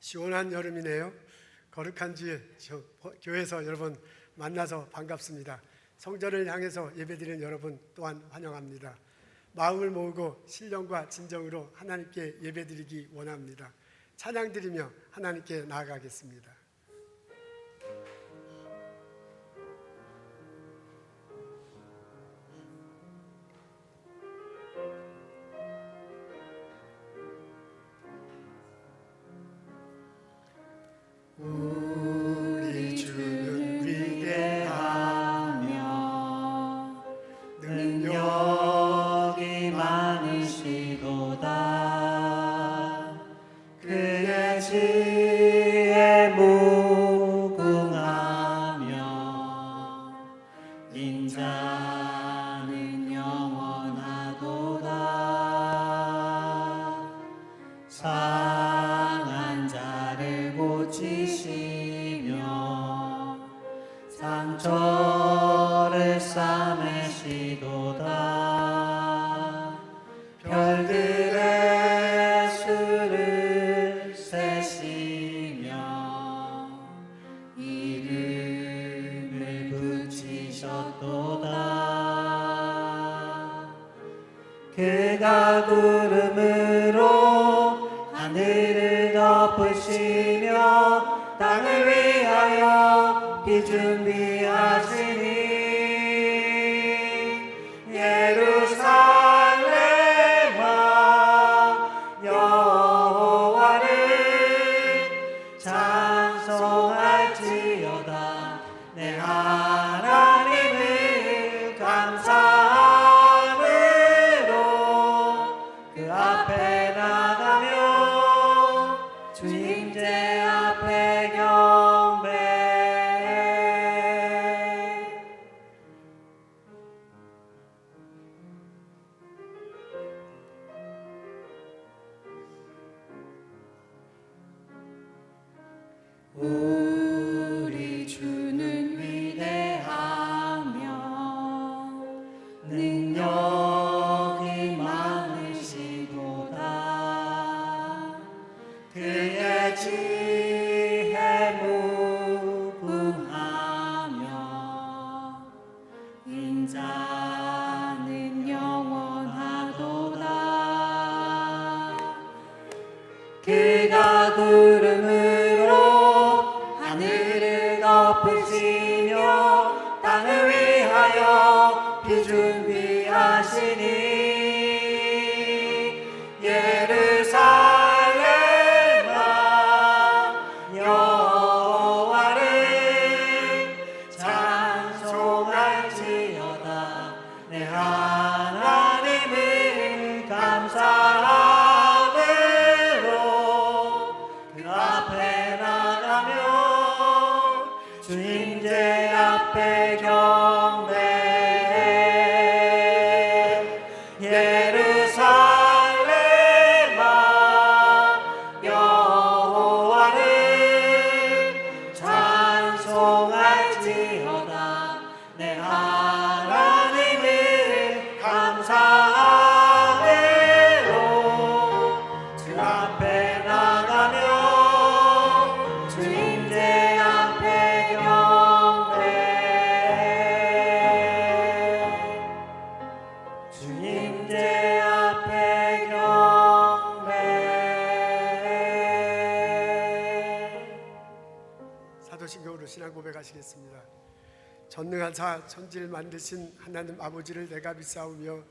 시원한 여름이네요. 거룩한 주에 교회에서 여러분 만나서 반갑습니다. 성전을 향해서 예배드리는 여러분 또한 환영합니다. 마음을 모으고 신령과 진정으로 하나님께 예배드리기 원합니다. 찬양드리며 하나님께 나아가겠습니다. 우리 주는 위대하며 능력이 많으시도다. 그의 지혜에 무궁하며 인자는 영원하도다. 상한 자를 고치시며 상처를 싸매시도다. 별들의 수를 세시며 이름을 붙이셨도다. 그가 구름으로 하늘을 덮으시며 땅을 위하여 비 준비하시니 예루살렘아 여호와를 찬송할지어다. 내 하나님을 감사함으로 그 앞에 나가며 주 임재 앞에 경배. 우리 주는 위대하며 능력이 많으시도다. 그의 지혜 무궁하며 인자는 영원하도다. 그가 구름으로 하늘을 덮으시며 땅을 위하여 비 준비하시니 예루살렘아 여호와를 찬송할지어다. 내 하나님을 감사함으로 그 앞에 나가며 주 임재 앞에 경배. 예루살렘아 여호와를 찬송할지어다. 내 하나님을 감사함으로 주 앞에 나가며 주 임재 앞에 경배. 주 임재 앞에 경배. 사도신경으로 신앙 고백하시겠습니다. 전능하사 천지를 만드신 하나님 아버지를 내가 믿사오며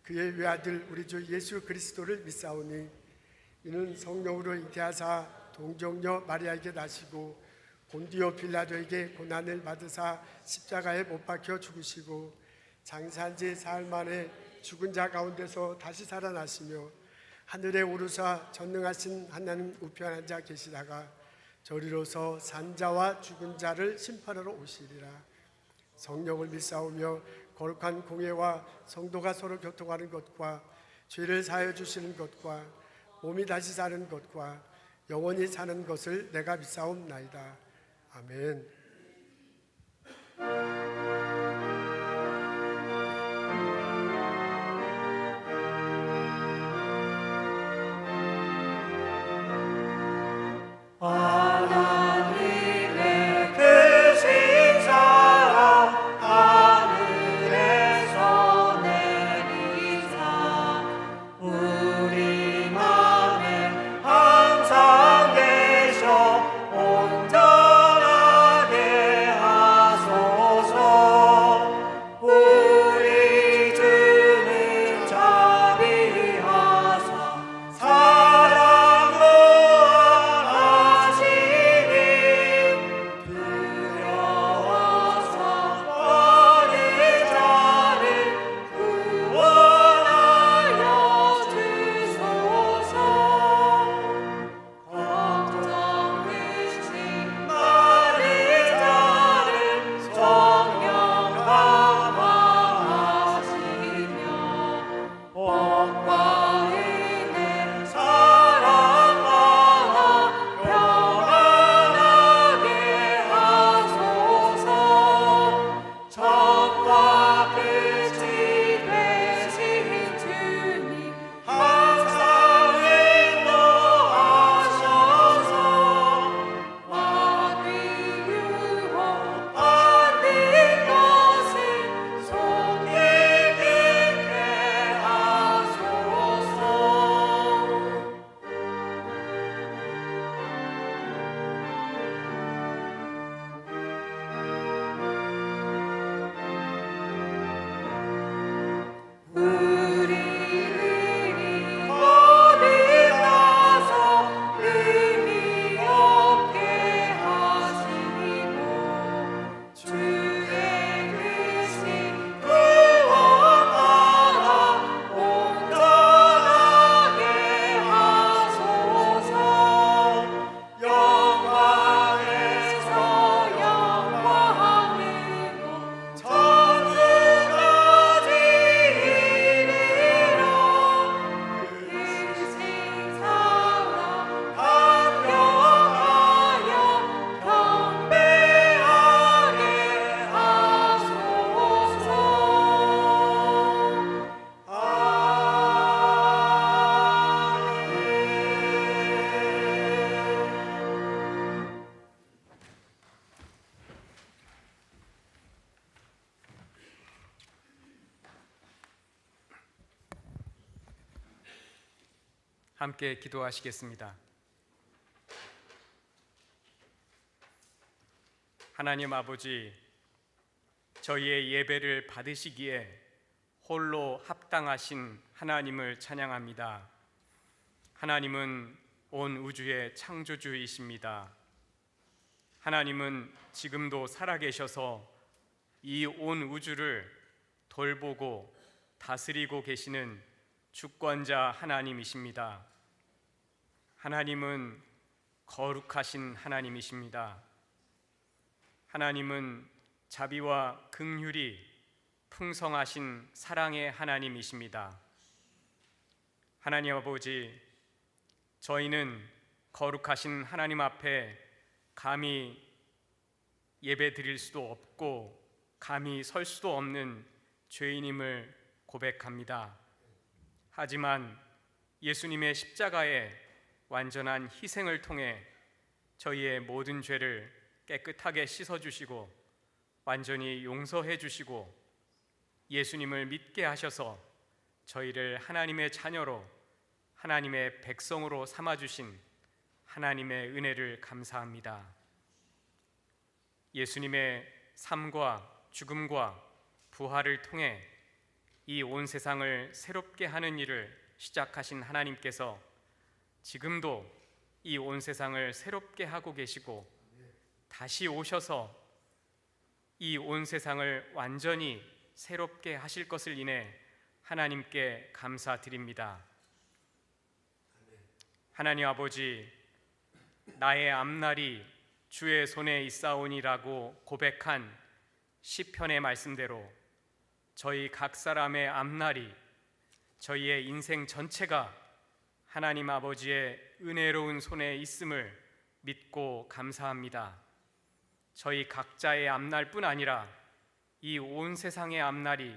그의 외아들 우리 주 예수 그리스도를 믿사오니 이는 성령으로 잉태하사 동정녀 마리아에게 나시고 본디오 빌라도에게 고난을 받으사 십자가에 못 박혀 죽으시고 장사한 지 사흘 만에 죽은 자 가운데서 다시 살아나시며 하늘에 오르사 전능하신 하나님 우편 앉아 계시다가 저리로서 산자와 죽은 자를 심판하러 오시리라. 성령을 믿사오며 거룩한 공예와 성도가 서로 교통하는 것과 죄를 사하여 주시는 것과 몸이 다시 사는 것과 영원히 사는 것을 내가 믿사옵나이다. 아멘. 함께 기도하시겠습니다. 하나님 아버지, 저희의 예배를 받으시기에 홀로 합당하신 하나님을 찬양합니다. 하나님은 온 우주의 창조주이십니다. 하나님은 지금도 살아계셔서 이 온 우주를 돌보고 다스리고 계시는 주권자 하나님이십니다. 하나님은 거룩하신 하나님이십니다. 하나님은 자비와 긍휼이 풍성하신 사랑의 하나님이십니다. 하나님 아버지, 저희는 거룩하신 하나님 앞에 감히 예배 드릴 수도 없고 감히 설 수도 없는 죄인임을 고백합니다. 하지만 예수님의 십자가의 완전한 희생을 통해 저희의 모든 죄를 깨끗하게 씻어주시고 완전히 용서해 주시고 예수님을 믿게 하셔서 저희를 하나님의 자녀로 하나님의 백성으로 삼아주신 하나님의 은혜를 감사합니다. 예수님의 삶과 죽음과 부활을 통해 이 온 세상을 새롭게 하는 일을 시작하신 하나님께서 지금도 이 온 세상을 새롭게 하고 계시고 다시 오셔서 이 온 세상을 완전히 새롭게 하실 것을 인해 하나님께 감사드립니다. 하나님 아버지, 나의 앞날이 주의 손에 있사오니라고 고백한 시편의 말씀대로 저희 각 사람의 앞날이, 저희의 인생 전체가 하나님 아버지의 은혜로운 손에 있음을 믿고 감사합니다. 저희 각자의 앞날뿐 아니라 이 온 세상의 앞날이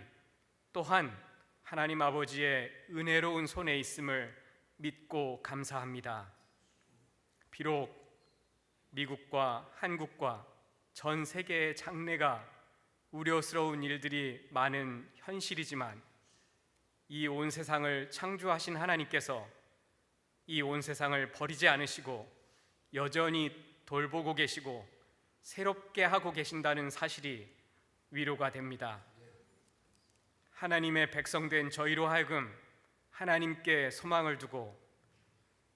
또한 하나님 아버지의 은혜로운 손에 있음을 믿고 감사합니다. 비록 미국과 한국과 전 세계의 장래가 우려스러운 일들이 많은 현실이지만 이 온 세상을 창조하신 하나님께서 이 온 세상을 버리지 않으시고 여전히 돌보고 계시고 새롭게 하고 계신다는 사실이 위로가 됩니다. 하나님의 백성된 저희로 하여금 하나님께 소망을 두고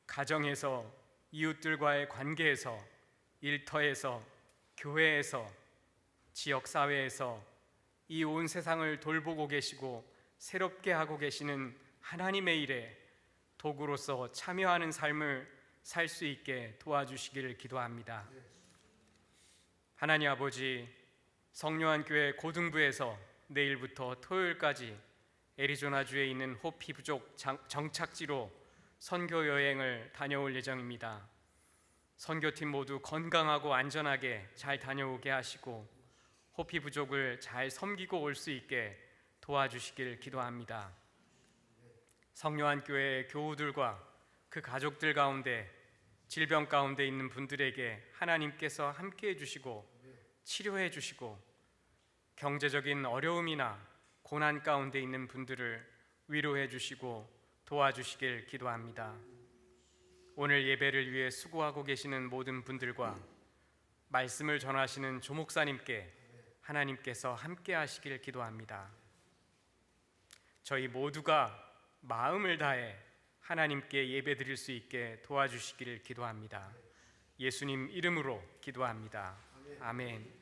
가정에서, 이웃들과의 관계에서, 일터에서, 교회에서, 지역사회에서 이 온 세상을 돌보고 계시고 새롭게 하고 계시는 하나님의 일에 도구로서 참여하는 삶을 살 수 있게 도와주시기를 기도합니다. 하나님 아버지, 성령한교회 고등부에서 내일부터 토요일까지 애리조나주에 있는 호피 부족 정착지로 선교 여행을 다녀올 예정입니다. 선교팀 모두 건강하고 안전하게 잘 다녀오게 하시고 호피 부족을 잘 섬기고 올 수 있게 도와주시길 기도합니다. 성령한교회의 교우들과 그 가족들 가운데 질병 가운데 있는 분들에게 하나님께서 함께해 주시고 치료해 주시고 경제적인 어려움이나 고난 가운데 있는 분들을 위로해 주시고 도와주시길 기도합니다. 오늘 예배를 위해 수고하고 계시는 모든 분들과 말씀을 전하시는 조목사님께 하나님께서 함께 하시길 기도합니다. 저희 모두가 마음을 다해 하나님께 예배드릴 수 있게 도와주시기를 기도합니다. 예수님 이름으로 기도합니다. 아멘.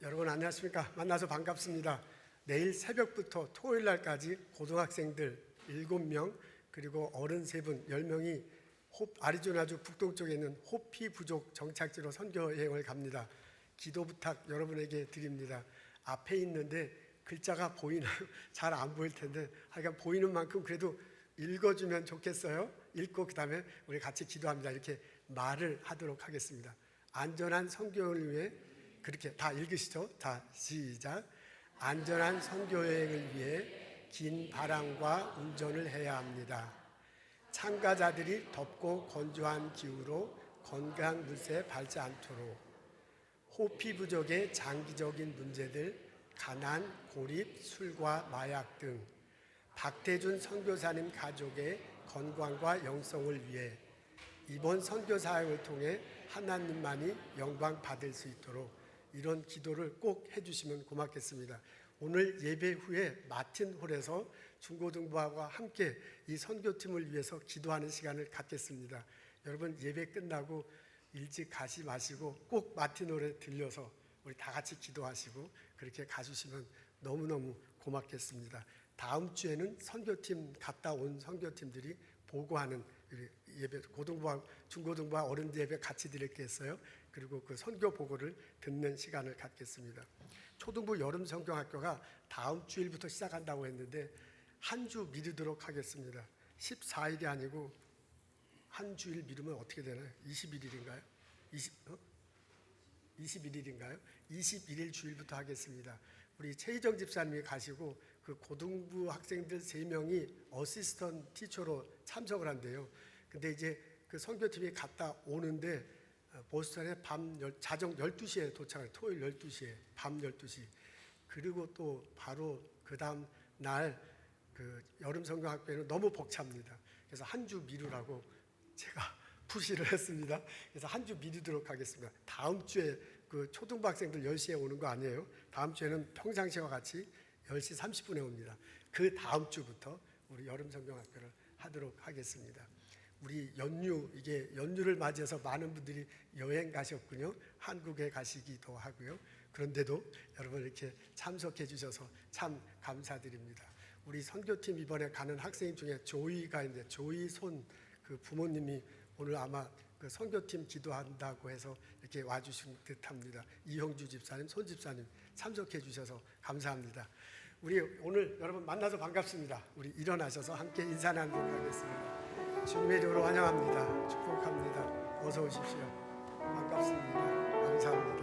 여러분 안녕하십니까? 만나서 반갑습니다. 내일 새벽부터 토요일 날까지 고등학생들 7명 그리고 어른 3분 10명이 아리조나주 북동쪽에 있는 호피 부족 정착지로 선교 여행을 갑니다. 기도 부탁 여러분에게 드립니다. 앞에 있는데 글자가 보이나요? 잘 안 보일 텐데 하여간 보이는 만큼 그래도 읽어주면 좋겠어요. 읽고 그 다음에 우리 같이 기도합니다. 이렇게 말을 하도록 하겠습니다. 안전한 선교를 위해 그렇게 다 읽으시죠? 자, 시작. 안전한 선교여행을 위해 긴 바람과 운전을 해야 합니다. 참가자들이 덥고 건조한 기후로 건강 물세에 밟지 않도록 호피 부족의 장기적인 문제들, 가난, 고립, 술과 마약 등 박태준 선교사님 가족의 건강과 영성을 위해 이번 선교 사역을 통해 하나님만이 영광 받을 수 있도록 이런 기도를 꼭 해주시면 고맙겠습니다. 오늘 예배 후에 마틴홀에서 중고등부와 함께 이 선교팀을 위해서 기도하는 시간을 갖겠습니다. 여러분 예배 끝나고 일찍 가지 마시고 꼭 마틴홀에 들려서 우리 다 같이 기도하시고 그렇게 가주시면 너무너무 고맙겠습니다. 다음 주에는 선교팀 갔다 온 선교팀들이 보고하는 예배, 고등부와 중고등부와 어른 예배 같이 드릴게 했어요. 그리고 그 선교 보고를 듣는 시간을 갖겠습니다. 초등부 여름 성경학교가 다음 주일부터 시작한다고 했는데 한 주 미루도록 하겠습니다. 14일이 아니고 한 주일 미루면 어떻게 되나요? 21일인가요? 21일인가요? 21일 주일부터 하겠습니다. 우리 최희정 집사님이 가시고 그 고등부 학생들 3명이 어시스턴트 티처로 참석을 한대요. 근데 이제 그 선교팀이 갔다 오는데 보스턴에 자정 12시에 도착을, 토요일 12시에, 밤 12시. 그리고 또 바로 그 다음 날 그 여름 성경학교에는 너무 벅찹니다. 그래서 한 주 미루라고 제가 푸시를 했습니다. 그래서 한 주 미루도록 하겠습니다. 다음 주에 그 초등부 학생들 10시에 오는 거 아니에요? 다음 주에는 평상시와 같이 10시 30분에 옵니다. 그 다음 주부터 우리 여름 성경학교를 하도록 하겠습니다. 우리 이게 연휴를 맞이해서 많은 분들이 여행 가셨군요. 한국에 가시기도 하고요. 그런데도 여러분 이렇게 참석해 주셔서 참 감사드립니다. 우리 선교팀 이번에 가는 학생 중에 조이가 있는데 조이 손 그 부모님이 오늘 아마 그 선교팀 기도한다고 해서 이렇게 와주신 듯합니다. 이형주 집사님, 손 집사님 참석해 주셔서 감사합니다. 우리 오늘 여러분 만나서 반갑습니다. 우리 일어나셔서 함께 인사 나누도록 하겠습니다. 주님의 이름으로 환영합니다. 축복합니다. 어서 오십시오. 반갑습니다. 감사합니다.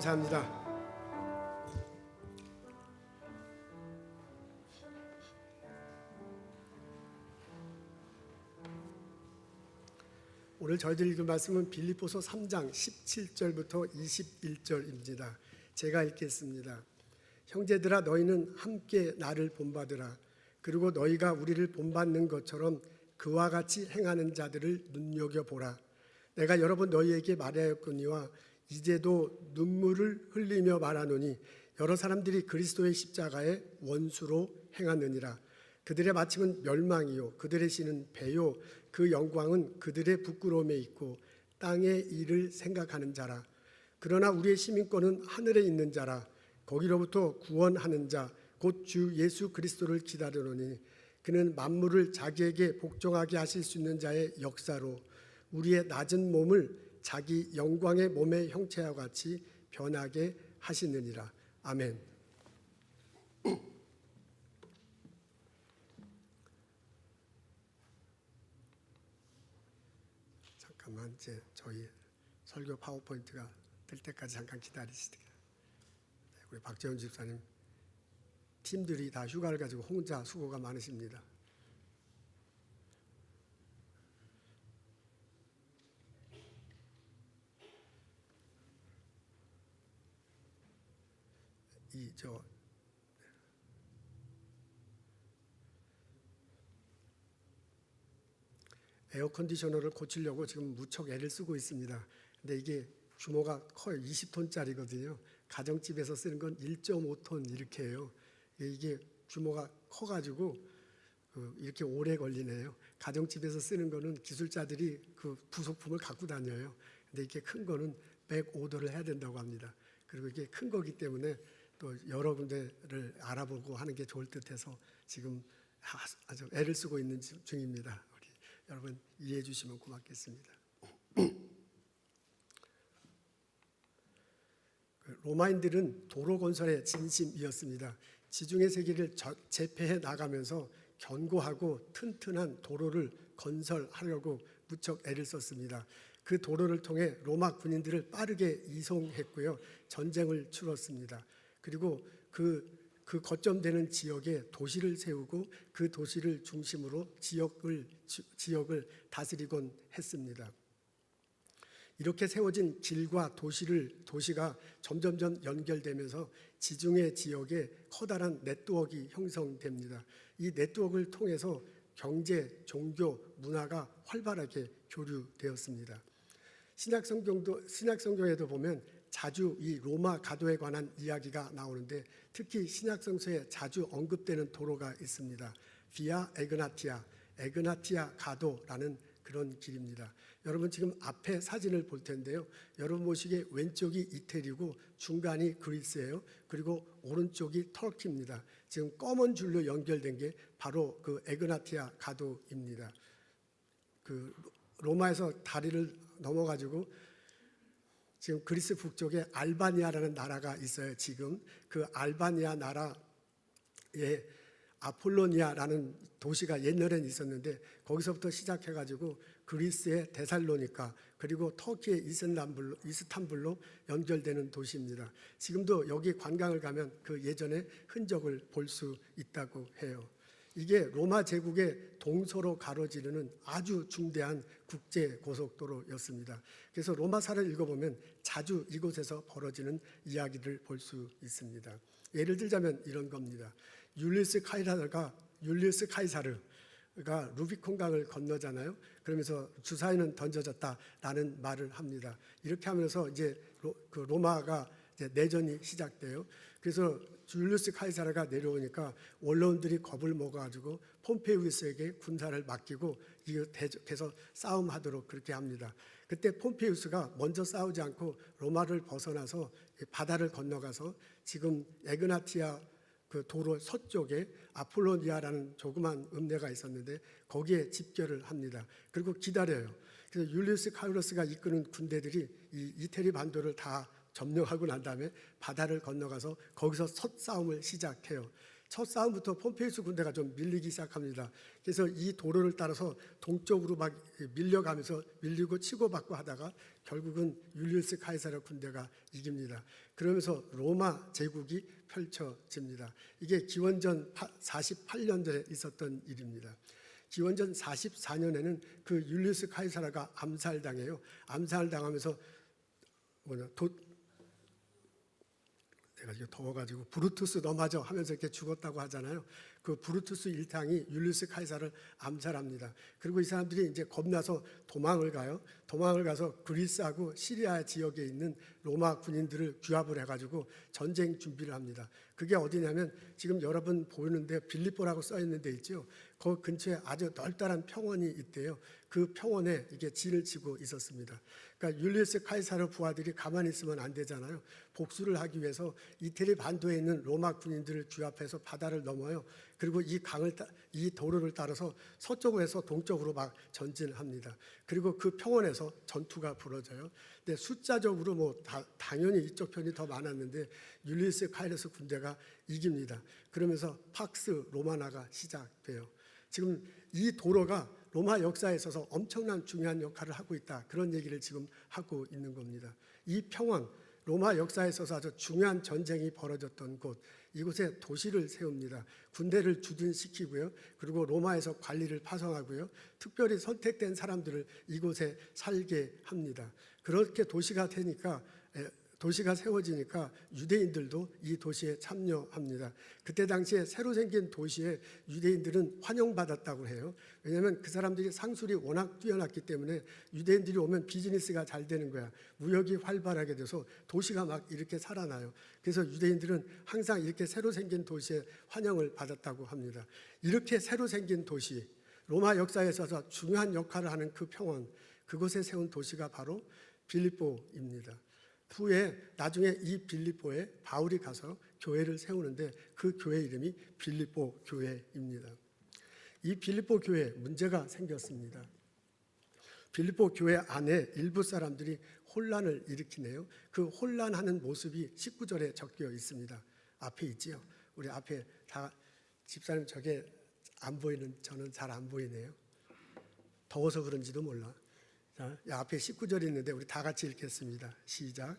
감사합니다. 오늘 저희들 읽은 말씀은 빌립보서 3장 17절부터 21절입니다. 제가 읽겠습니다. 형제들아 너희는 함께 나를 본받으라. 그리고 너희가 우리를 본받는 것처럼 그와 같이 행하는 자들을 눈여겨보라. 내가 여러 번 너희에게 말하였거니와 이제도 눈물을 흘리며 말하노니 여러 사람들이 그리스도의 십자가의 원수로 행하느니라. 그들의 마침은 멸망이요 그들의 신은 배요 그 영광은 그들의 부끄러움에 있고 땅의 일을 생각하는 자라. 그러나 우리의 시민권은 하늘에 있는 자라. 거기로부터 구원하는 자 곧 주 예수 그리스도를 기다리노니 그는 만물을 자기에게 복종하게 하실 수 있는 자의 역사로 우리의 낮은 몸을 자기 영광의 몸의 형체와 같이 변하게 하시느니라. 아멘. 잠깐만 이제 저희 설교 파워포인트가 뜰 때까지 잠깐 기다리시다가 우리 박재훈 집사님 팀들이 다 휴가를 가지고 혼자 수고가 많으십니다. 에어컨디셔너를 고치려고 지금 무척 애를 쓰고 있습니다. 근데 이게 규모가 커요. 20톤짜리거든요. 가정집에서 쓰는 건 1.5톤 이렇게 해요. 이게 규모가 커가지고 이렇게 오래 걸리네요. 가정집에서 쓰는 거는 기술자들이 그 부속품을 갖고 다녀요. 근데 이렇게 큰 거는 백 오더를 해야 된다고 합니다. 그리고 이게 큰 거기 때문에 또 여러 군데를 알아보고 하는 게 좋을 듯해서 지금 아주 애를 쓰고 있는 중입니다. 우리 여러분 이해해 주시면 고맙겠습니다. 로마인들은 도로 건설의 진심이었습니다. 지중해 세계를 제패해 나가면서 견고하고 튼튼한 도로를 건설하려고 무척 애를 썼습니다. 그 도로를 통해 로마 군인들을 빠르게 이송했고요. 전쟁을 치렀습니다. 그리고 그 거점되는 지역에 도시를 세우고 그 도시를 중심으로 지역을 다스리곤 했습니다. 이렇게 세워진 길과 도시가 점점점 연결되면서 지중해 지역에 커다란 네트워크가 형성됩니다. 이 네트워크를 통해서 경제, 종교, 문화가 활발하게 교류되었습니다. 신약성경에도 보면 자주 이 로마 가도에 관한 이야기가 나오는데 특히 신약성서에 자주 언급되는 도로가 있습니다. 비아 에그나티아 가도라는 그런 길입니다. 여러분 지금 앞에 사진을 볼 텐데요. 여러분 보시기에 왼쪽이 이태리고 중간이 그리스예요. 그리고 오른쪽이 터키입니다. 지금 검은 줄로 연결된 게 바로 그 에그나티아 가도입니다. 그 로마에서 다리를 넘어가지고 지금 그리스 북쪽에 알바니아라는 나라가 있어요. 지금 그 알바니아 나라에 아폴로니아라는 도시가 옛날엔 있었는데 거기서부터 시작해가지고 그리스의 데살로니카 그리고 터키의 이스탄불로 연결되는 도시입니다. 지금도 여기 관광을 가면 그 예전의 흔적을 볼 수 있다고 해요. 이게 로마 제국의 동서로 가로지르는 아주 중대한 국제 고속도로였습니다. 그래서 로마사를 읽어보면 자주 이곳에서 벌어지는 이야기를 볼 수 있습니다. 예를 들자면 이런 겁니다. 율리우스 카이사르가 루비콘 강을 건너잖아요. 그러면서 주사위는 던져졌다라는 말을 합니다. 이렇게 하면서 이제 로마가 이제 내전이 시작돼요. 그래서 율리우스 카이사르가 내려오니까 원로원들이 겁을 먹어가지고 폼페이우스에게 군사를 맡기고 계속 싸움하도록 그렇게 합니다. 그때 폼페이우스가 먼저 싸우지 않고 로마를 벗어나서 바다를 건너가서 지금 에그나티아 그 도로 서쪽에 아폴로니아라는 조그만 읍내가 있었는데 거기에 집결을 합니다. 그리고 기다려요. 그래서 율리우스 카이로스가 이끄는 군대들이 이 이태리 반도를 다 점령하고 난 다음에 바다를 건너가서 거기서 첫 싸움을 시작해요. 첫 싸움부터 폼페이우스 군대가 좀 밀리기 시작합니다. 그래서 이 도로를 따라서 동쪽으로 막 밀려가면서 밀리고 치고받고 하다가 결국은 율리우스 카이사르 군대가 이깁니다. 그러면서 로마 제국이 펼쳐집니다. 이게 기원전 48년전에 있었던 일입니다. 기원전 44년에는 그 율리우스 카이사르가 암살당해요. 암살당하면서 내가 지금 더워가지고 브루투스 너 맞아 하면서 이렇게 죽었다고 하잖아요. 그 브루투스 일당이 율리우스 카이사를 암살합니다. 그리고 이 사람들이 이제 겁나서 도망을 가요. 도망을 가서 그리스하고 시리아 지역에 있는 로마 군인들을 규합을 해가지고 전쟁 준비를 합니다. 그게 어디냐면 지금 여러분 보이는데 빌립보라고 써 있는 데 있죠. 그 근처에 아주 널따란 평원이 있대요. 그 평원에 이게 진을 치고 있었습니다. 그러니까 율리우스 카이사르 부하들이 가만히 있으면 안 되잖아요. 복수를 하기 위해서 이태리 반도에 있는 로마 군인들을 규합해서 바다를 넘어요. 그리고 이 도로를 따라서 서쪽에서 동쪽으로 막 전진합니다. 그리고 그 평원에서 전투가 벌어져요. 근데 숫자적으로 뭐 당연히 이쪽 편이 더 많았는데 율리우스 카이러스 군대가 이깁니다. 그러면서 팍스 로마나가 시작돼요. 지금 이 도로가 로마 역사에 있어서 엄청난 중요한 역할을 하고 있다. 그런 얘기를 지금 하고 있는 겁니다. 이 평원, 로마 역사에 있어서 아주 중요한 전쟁이 벌어졌던 곳, 이곳에 도시를 세웁니다. 군대를 주둔시키고요. 그리고 로마에서 관리를 파송하고요. 특별히 선택된 사람들을 이곳에 살게 합니다. 그렇게 도시가 되니까 도시가 세워지니까 유대인들도 이 도시에 참여합니다. 그때 당시에 새로 생긴 도시에 유대인들은 환영받았다고 해요. 왜냐하면 그 사람들이 상술이 워낙 뛰어났기 때문에 유대인들이 오면 비즈니스가 잘 되는 거야. 무역이 활발하게 돼서 도시가 막 이렇게 살아나요. 그래서 유대인들은 항상 이렇게 새로 생긴 도시에 환영을 받았다고 합니다. 이렇게 새로 생긴 도시, 로마 역사에 있어서 중요한 역할을 하는 그 평원, 그곳에 세운 도시가 바로 빌립보입니다. 후에 나중에 이 빌립보에 바울이 가서 교회를 세우는데 그 교회 이름이 빌립보 교회입니다. 이 빌립보 교회에 문제가 생겼습니다. 빌립보 교회 안에 일부 사람들이 혼란을 일으키네요. 그 혼란하는 모습이 19절에 적혀 있습니다. 앞에 있지요. 우리 앞에 다 집사님 저게 안 보이는 저는 잘 안 보이네요. 더워서 그런지도 몰라. 자, 앞에 19절이 있는데 우리 다 같이 읽겠습니다. 시작.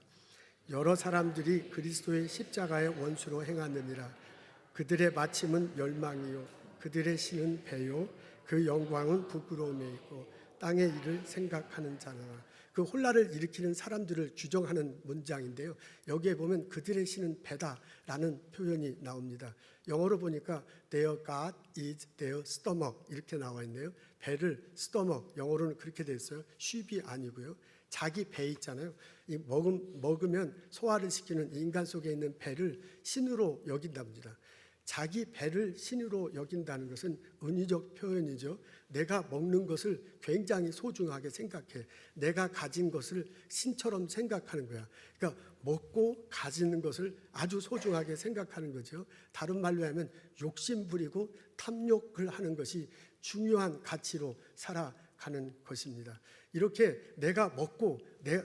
여러 사람들이 그리스도의 십자가의 원수로 행하느니라. 그들의 마침은 멸망이요 그들의 신은 배요 그 영광은 부끄러움에 있고 땅의 일을 생각하는 자나. 그 혼란을 일으키는 사람들을 규정하는 문장인데요. 여기에 보면 그들의 신은 배다라는 표현이 나옵니다. 영어로 보니까 their God is their stomach 이렇게 나와 있네요. 배를 stomach, 영어로는 그렇게 돼 있어요. sheep이 아니고요. 자기 배 있잖아요. 이 먹으면 소화를 시키는 인간 속에 있는 배를 신으로 여긴답니다. 자기 배를 신으로 여긴다는 것은 은유적 표현이죠. 내가 먹는 것을 굉장히 소중하게 생각해. 내가 가진 것을 신처럼 생각하는 거야. 그러니까 먹고 가지는 것을 아주 소중하게 생각하는 거죠. 다른 말로 하면 욕심 부리고 탐욕을 하는 것이 중요한 가치로 살아가는 것입니다. 이렇게 내가 먹고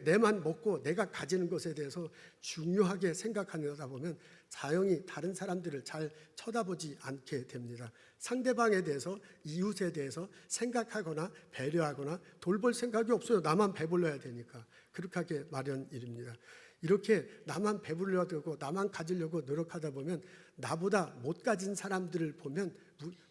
내만 먹고 내가 가지는 것에 대해서 중요하게 생각하다 보면 자연히 다른 사람들을 잘 쳐다보지 않게 됩니다. 상대방에 대해서 이웃에 대해서 생각하거나 배려하거나 돌볼 생각이 없어요. 나만 배불러야 되니까 그렇게 하게 마련입니다. 이렇게 나만 배불러야 되고 나만 가지려고 노력하다 보면 나보다 못 가진 사람들을 보면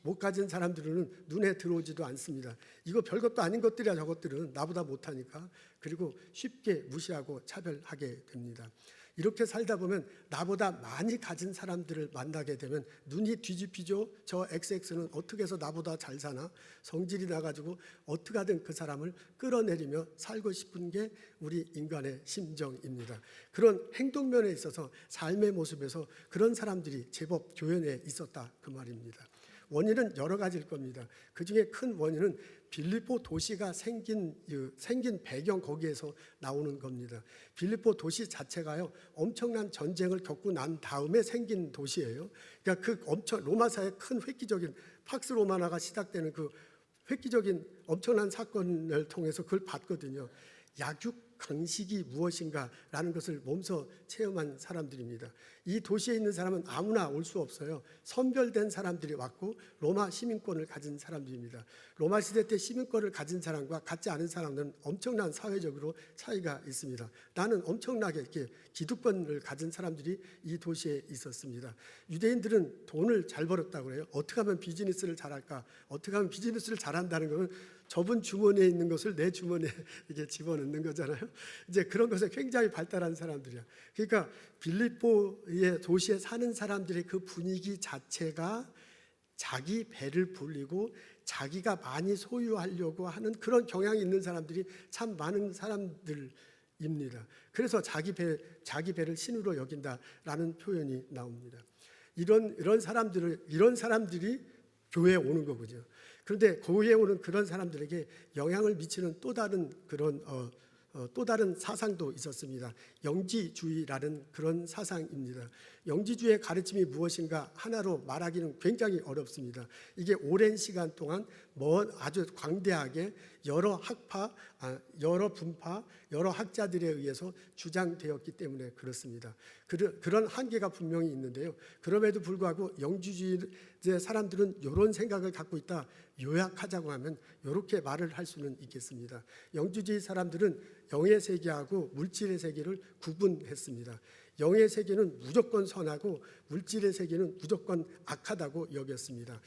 못 가진 사람들은 눈에 들어오지도 않습니다. 이거 별것도 아닌 것들이야. 저것들은 나보다 못하니까. 그리고 쉽게 무시하고 차별하게 됩니다. 이렇게 살다 보면 나보다 많이 가진 사람들을 만나게 되면 눈이 뒤집히죠. 저 XX는 어떻게 해서 나보다 잘 사나? 성질이 나가지고 어떻게 하든 그 사람을 끌어내리며 살고 싶은 게 우리 인간의 심정입니다. 그런 행동면에 있어서 삶의 모습에서 그런 사람들이 제법 교회 있었다 그 말입니다. 원인은 여러 가지일 겁니다. 그 중에 큰 원인은 빌립보 도시가 생긴 배경 거기에서 나오는 겁니다. 빌립보 도시 자체가요 엄청난 전쟁을 겪고 난 다음에 생긴 도시예요. 그러니까 그 로마사의 큰 획기적인 팍스 로마나가 시작되는 그 획기적인 엄청난 사건을 통해서 그걸 봤거든요. 약육 강식이 무엇인가라는 것을 몸소 체험한 사람들입니다. 이 도시에 있는 사람은 아무나 올 수 없어요. 선별된 사람들이 왔고 로마 시민권을 가진 사람들입니다. 로마 시대 때 시민권을 가진 사람과 갖지 않은 사람들은 엄청난 사회적으로 차이가 있습니다. 나는 엄청나게 이렇게 기득권을 가진 사람들이 이 도시에 있었습니다. 유대인들은 돈을 잘 벌었다고 그래요. 어떻게 하면 비즈니스를 잘할까? 어떻게 하면 비즈니스를 잘한다는 것은 저분 주머니에 있는 것을 내 주머니에 이게 집어넣는 거잖아요. 이제 그런 것에 굉장히 발달한 사람들이야. 그러니까 빌립보의 도시에 사는 사람들의 그 분위기 자체가 자기 배를 불리고 자기가 많이 소유하려고 하는 그런 경향이 있는 사람들이 참 많은 사람들입니다. 그래서 자기 배를 신으로 여긴다라는 표현이 나옵니다. 이런 사람들이 교회에 오는 거군요. 그런데 교회에 오는 그런 사람들에게 영향을 미치는 또 다른 사상도 있었습니다. 영지주의라는 그런 사상입니다. 영지주의의 가르침이 무엇인가 하나로 말하기는 굉장히 어렵습니다. 이게 오랜 시간 동안 아주 광대하게 여러 학파, 여러 분파, 여러 학자들에 의해서 주장되었기 때문에 그렇습니다. 그런 한계가 분명히 있는데요. 그럼에도 불구하고 영지주의의 사람들은 이런 생각을 갖고 있다. 요약하자고 하면 이렇게 말을 할 수는 있겠습니다. 영지주의 사람들은 영의 세계하고 물질의 세계를 구분했습니다. 영의 세계는 무조건 선하고 물질의 세계는 무조건 악하다고 여겼습니다.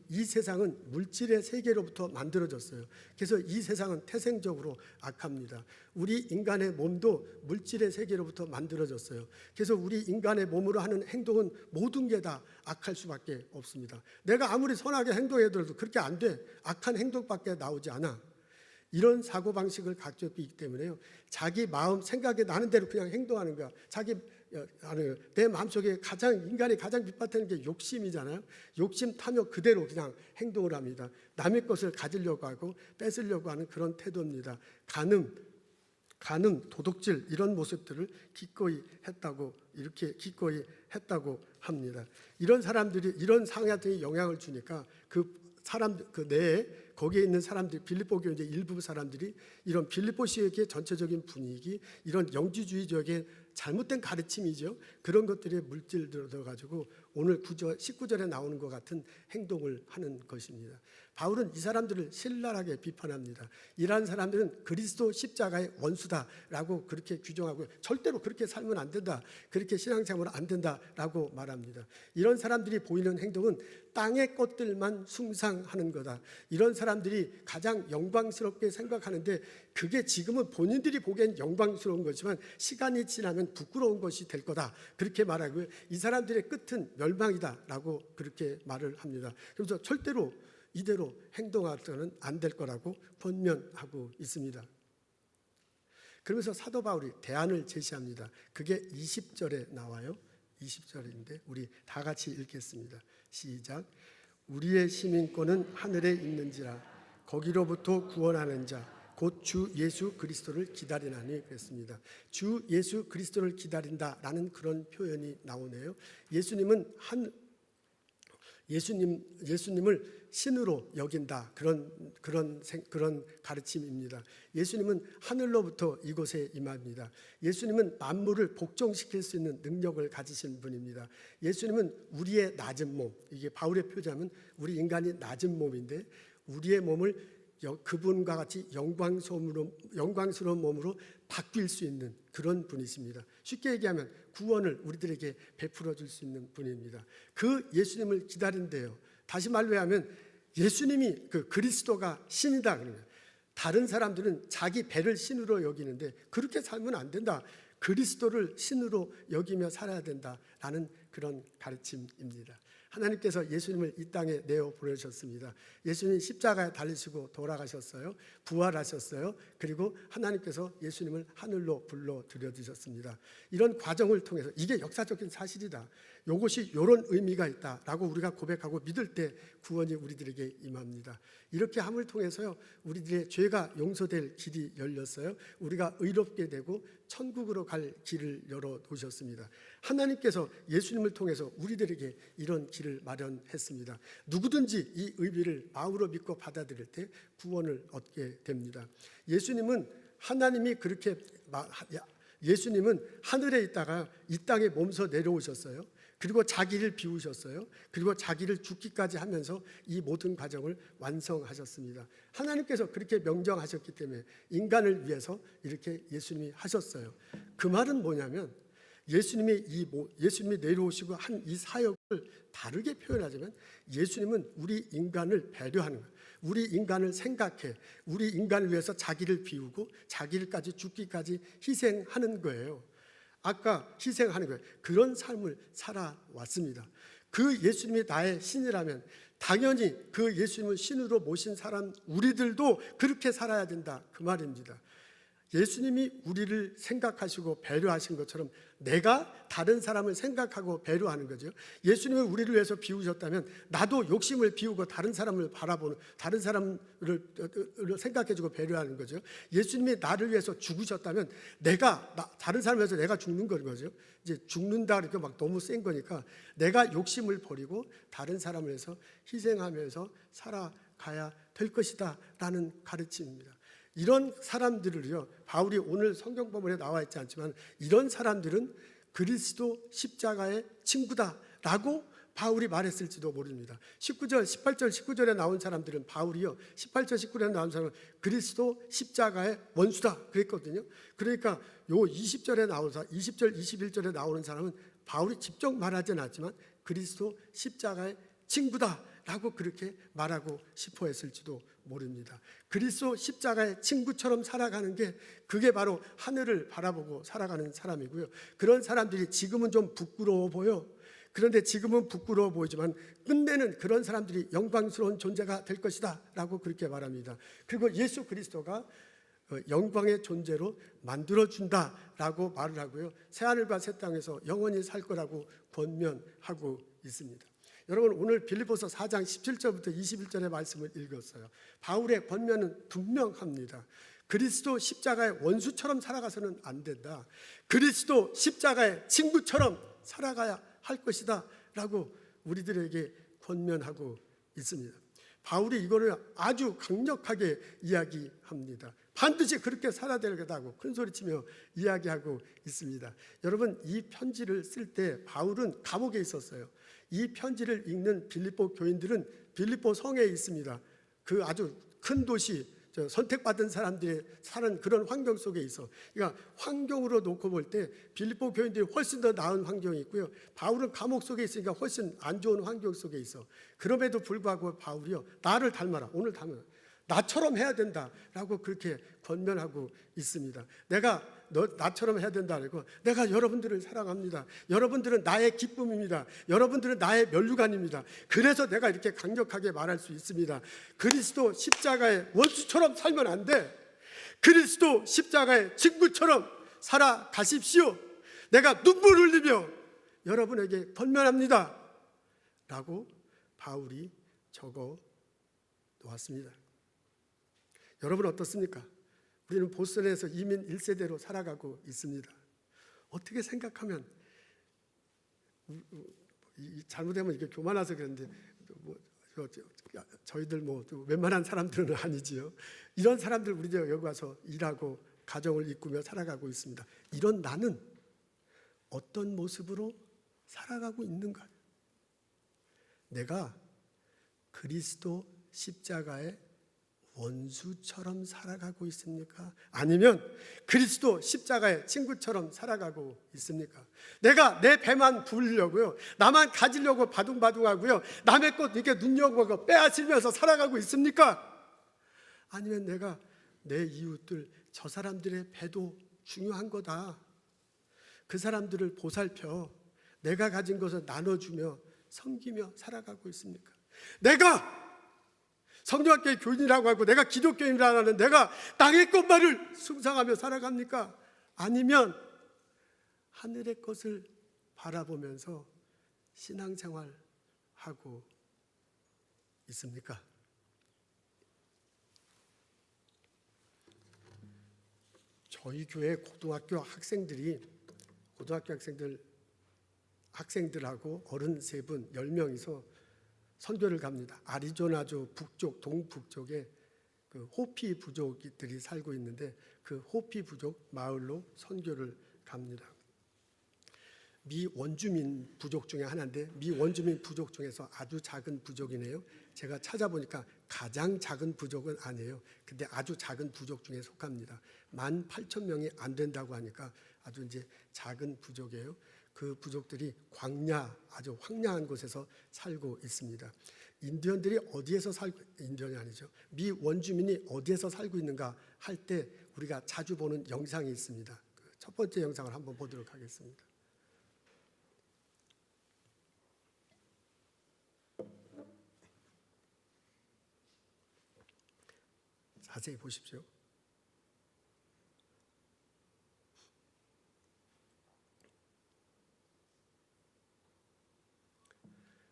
이 세상은 물질의 세계로부터 만들어졌어요. 그래서 이 세상은 태생적으로 악합니다. 우리 인간의 몸도 물질의 세계로부터 만들어졌어요. 그래서 우리 인간의 몸으로 하는 행동은 모든 게 다 악할 수밖에 없습니다. 내가 아무리 선하게 행동해도 그렇게 안 돼. 악한 행동밖에 나오지 않아. 이런 사고방식을 갖고 있기 때문에요. 자기 마음, 생각에 나는 대로 그냥 행동하는 거야. 내 마음속에 인간이 가장 밑바탕인 게 욕심이잖아요. 욕심 탐욕 그대로 그냥 행동을 합니다. 남의 것을 가지려고 하고 뺏으려고 하는 그런 태도입니다. 간음, 도둑질 이런 모습들을 기꺼이 했다고 합니다. 이런 사람들이 이런 상하들이 영향을 주니까 거기에 있는 사람들, 빌립보 교회 일부 사람들이 이런 빌립보 시의 전체적인 분위기, 이런 영지주의적인 잘못된 가르침이죠. 그런 것들에 물질들어가지고 오늘 19절에 나오는 것 같은 행동을 하는 것입니다. 바울은 이 사람들을 신랄하게 비판합니다. 이러한 사람들은 그리스도 십자가의 원수다라고 그렇게 규정하고 절대로 그렇게 살면 안 된다. 그렇게 신앙생활은 안 된다라고 말합니다. 이런 사람들이 보이는 행동은 땅의 것들만 숭상하는 거다. 이런 사람들이 가장 영광스럽게 생각하는데 그게 지금은 본인들이 보기엔 영광스러운 거지만 시간이 지나면 부끄러운 것이 될 거다. 그렇게 말하고요. 이 사람들의 끝은 멸망이다라고 그렇게 말을 합니다. 그래서 절대로 이대로 행동하서는 안 될 거라고 권면하고 있습니다. 그러면서 사도 바울이 대안을 제시합니다. 그게 20절에 나와요. 20절인데 우리 다 같이 읽겠습니다. 시작. 우리의 시민권은 하늘에 있는지라 거기로부터 구원하는 자 곧 주 예수 그리스도를 기다리나니 그랬습니다. 주 예수 그리스도를 기다린다라는 그런 표현이 나오네요. 예수님을 신으로 여긴다 그런 가르침입니다. 예수님은 하늘로부터 이곳에 임합니다. 예수님은 만물을 복종시킬 수 있는 능력을 가지신 분입니다. 예수님은 우리의 낮은 몸, 이게 바울의 표자면 우리 인간이 낮은 몸인데 우리의 몸을 그분과 같이 영광스러운 몸으로 바뀔 수 있는 그런 분이십니다. 쉽게 얘기하면 구원을 우리들에게 베풀어 줄 수 있는 분입니다. 그 예수님을 기다린대요. 다시 말로 하면 예수님이 그리스도가 신이다 그러면 다른 사람들은 자기 배를 신으로 여기는데 그렇게 살면 안 된다. 그리스도를 신으로 여기며 살아야 된다라는 그런 가르침입니다. 하나님께서 예수님을 이 땅에 내어 보내셨습니다. 예수님이 십자가에 달리시고 돌아가셨어요. 부활하셨어요. 그리고 하나님께서 예수님을 하늘로 불러 들여주셨습니다. 이런 과정을 통해서 이게 역사적인 사실이다. 이것이 이런 의미가 있다라고 우리가 고백하고 믿을 때 구원이 우리들에게 임합니다. 이렇게 함을 통해서요 우리들의 죄가 용서될 길이 열렸어요. 우리가 의롭게 되고 천국으로 갈 길을 열어 놓으셨습니다. 하나님께서 예수님을 통해서 우리들에게 이런 길을 마련했습니다. 누구든지 이 의미를 마음으로 믿고 받아들일 때 구원을 얻게 됩니다. 예수님은 하나님이 그렇게 예수님은 하늘에 있다가 이 땅에 몸소 내려오셨어요. 그리고 자기를 비우셨어요. 그리고 자기를 죽기까지 하면서 이 모든 과정을 완성하셨습니다. 하나님께서 그렇게 명령하셨기 때문에 인간을 위해서 이렇게 예수님이 하셨어요. 그 말은 뭐냐면 예수님이 내려오시고 한 이 사역을 다르게 표현하자면 예수님은 우리 인간을 배려하는 거예요. 우리 인간을 생각해 우리 인간을 위해서 자기를 비우고 자기를까지 죽기까지 희생하는 거예요. 아까 희생하는 거예요. 그런 삶을 살아왔습니다. 그 예수님이 나의 신이라면 당연히 그 예수님을 신으로 모신 사람 우리들도 그렇게 살아야 된다 그 말입니다. 예수님이 우리를 생각하시고 배려하신 것처럼 내가 다른 사람을 생각하고 배려하는 거죠. 예수님을 우리를 위해서 비우셨다면 나도 욕심을 비우고 다른 사람을 바라보는, 다른 사람을 생각해주고 배려하는 거죠. 예수님이 나를 위해서 죽으셨다면 다른 사람을 위해서 내가 죽는 거죠. 이제 죽는다 그러니까 막 너무 센 거니까 내가 욕심을 버리고 다른 사람을 위해서 희생하면서 살아가야 될 것이다 라는 가르침입니다. 이런 사람들을요, 바울이 오늘 성경 본문에 나와 있지 않지만 이런 사람들은 그리스도 십자가의 친구다라고 바울이 말했을지도 모릅니다. 18절, 19절에 나온 사람들은 바울이요, 18절, 19절에 나온 사람은 그리스도 십자가의 원수다 그랬거든요. 그러니까 요 20절에 나온 사람, 20절, 21절에 나오는 사람은 바울이 직접 말하지는 않지만 그리스도 십자가의 친구다라고 그렇게 말하고 싶어 했을지도 모릅니다. 그리스도 십자가의 친구처럼 살아가는 게 그게 바로 하늘을 바라보고 살아가는 사람이고요. 그런 사람들이 지금은 좀 부끄러워 보여. 그런데 지금은 부끄러워 보이지만 끝내는 그런 사람들이 영광스러운 존재가 될 것이다 라고 그렇게 말합니다. 그리고 예수 그리스도가 영광의 존재로 만들어준다라고 말을 하고요. 새하늘과 새 땅에서 영원히 살 거라고 권면하고 있습니다. 여러분 오늘 빌립보서 4장 17절부터 21절의 말씀을 읽었어요. 바울의 권면은 분명합니다. 그리스도 십자가의 원수처럼 살아가서는 안 된다. 그리스도 십자가의 친구처럼 살아가야 할 것이다 라고 우리들에게 권면하고 있습니다. 바울이 이거를 아주 강력하게 이야기합니다. 반드시 그렇게 살아야 되겠다고 큰소리치며 이야기하고 있습니다. 여러분 이 편지를 쓸 때 바울은 감옥에 있었어요. 이 편지를 읽는 빌립보 교인들은 빌립보 성에 있습니다. 그 아주 큰 도시, 선택받은 사람들이 사는 그런 환경 속에 있어. 그러니까 환경으로 놓고 볼 때 빌립보 교인들이 훨씬 더 나은 환경이 있고요. 바울은 감옥 속에 있으니까 훨씬 안 좋은 환경 속에 있어. 그럼에도 불구하고 바울이요, 나를 닮아라, 오늘 닮아라, 나처럼 해야 된다라고 그렇게 권면하고 있습니다. 나처럼 해야 된다고. 내가 여러분들을 사랑합니다. 여러분들은 나의 기쁨입니다. 여러분들은 나의 면류관입니다. 그래서 내가 이렇게 강력하게 말할 수 있습니다. 그리스도 십자가의 원수처럼 살면 안 돼. 그리스도 십자가의 친구처럼 살아가십시오. 내가 눈물 흘리며 여러분에게 권면합니다 라고 바울이 적어 놓았습니다. 여러분 어떻습니까? 우리는 보스턴에서 이민 1세대로 살아가고 있습니다. 어떻게 생각하면 잘못하면 이게 교만해서 그런데 저희들 웬만한 사람들은 아니지요. 이런 사람들 우리들 여기 와서 일하고 가정을 이꾸며 살아가고 있습니다. 이런 나는 어떤 모습으로 살아가고 있는가? 내가 그리스도 십자가의 원수처럼 살아가고 있습니까? 아니면 그리스도 십자가의 친구처럼 살아가고 있습니까? 내가 내 배만 부르려고요, 나만 가지려고 바둥바둥하고요, 남의 것 이렇게 눈여겨보고 빼앗으면서 살아가고 있습니까? 아니면 내가 내 이웃들, 저 사람들의 배도 중요한 거다, 그 사람들을 보살펴 내가 가진 것을 나눠주며 섬기며 살아가고 있습니까? 내가 성령학교의 교인이라고 하고 내가 기독교인이라고 하는 내가 땅의 것만을 숭상하며 살아갑니까? 아니면 하늘의 것을 바라보면서 신앙생활하고 있습니까? 저희 교회 고등학교 학생들하고 어른 3분 10명이서 선교를 갑니다. 아리조나주 북쪽 동북쪽에 그 호피 부족들이 살고 있는데 그 호피 부족 마을로 선교를 갑니다. 미 원주민 부족 중에 하나인데 미 원주민 부족 중에서 아주 작은 부족이네요. 제가 찾아보니까 가장 작은 부족은 아니에요. 근데 아주 작은 부족 중에 속합니다. 18,000명이 안 된다고 하니까 아주 이제 작은 부족이에요. 그 부족들이 광야, 아주 황량한 곳에서 살고 있습니다. 인디언들이 어디에서 살고, 인디언이 아니죠. 미 원주민이 어디에서 살고 있는가 할 때 우리가 자주 보는 영상이 있습니다. 첫 번째 영상을 한번 보도록 하겠습니다. 자세히 보십시오.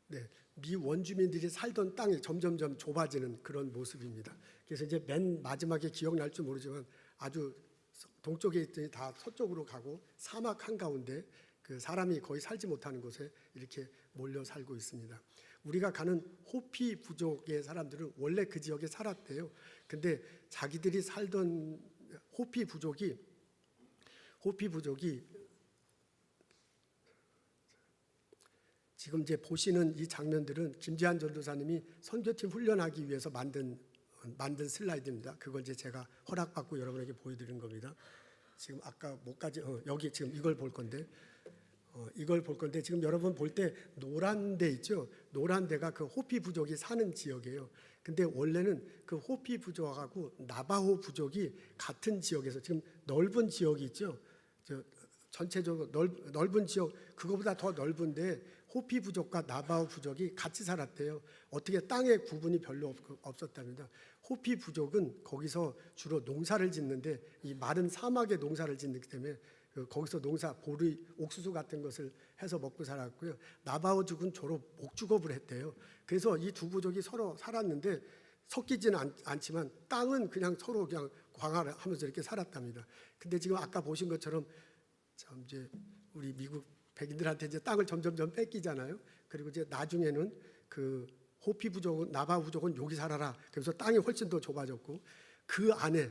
네, 미 원주민들이 살던 땅이 점점점 좁아지는 그런 모습입니다. 그래서 이제 맨 마지막에 기억날지 모르지만 아주 동쪽에 있더니 다 서쪽으로 가고 사막 한가운데 그 사람이 거의 살지 못하는 곳에 이렇게 몰려 살고 있습니다. 우리가 가는 호피 부족의 사람들은 원래 그 지역에 살았대요. 근데 자기들이 살던 호피 부족이 지금 이제 보시는 이 장면들은 김재한 전도사님이 선교팀 훈련하기 위해서 만든 슬라이드입니다. 그걸 이제 제가 허락받고 여러분에게 보여드린 겁니다. 지금 아까 못까지 여기 지금 이걸 볼 건데 지금 여러분 볼 때 노란 데 있죠? 노란 데가 그 호피 부족이 사는 지역이에요. 근데 원래는 그 호피 부족하고 나바호 부족이 같은 지역에서 지금 넓은 지역이 있죠? 전체적으로 넓은 지역, 그거보다 더 넓은데 호피 부족과 나바호 부족이 같이 살았대요. 어떻게 땅의 구분이 별로 없었답니다. 호피 부족은 거기서 주로 농사를 짓는데 이 마른 사막에 농사를 짓기 때문에 거기서 보리, 옥수수 같은 것을 해서 먹고 살았고요. 나바호族은 주로 목축업을 했대요. 그래서 이 두 부족이 서로 살았는데 섞이지는 않지만 땅은 그냥 서로 그냥 광활 하면서 이렇게 살았답니다. 근데 지금 아까 보신 것처럼 참 이제 우리 미국 백인들한테 이제 땅을 점점점 뺏기잖아요. 그리고 이제 나중에는 그 호피 부족은, 나바호 부족은 여기 살아라. 그래서 땅이 훨씬 더 좁아졌고 그 안에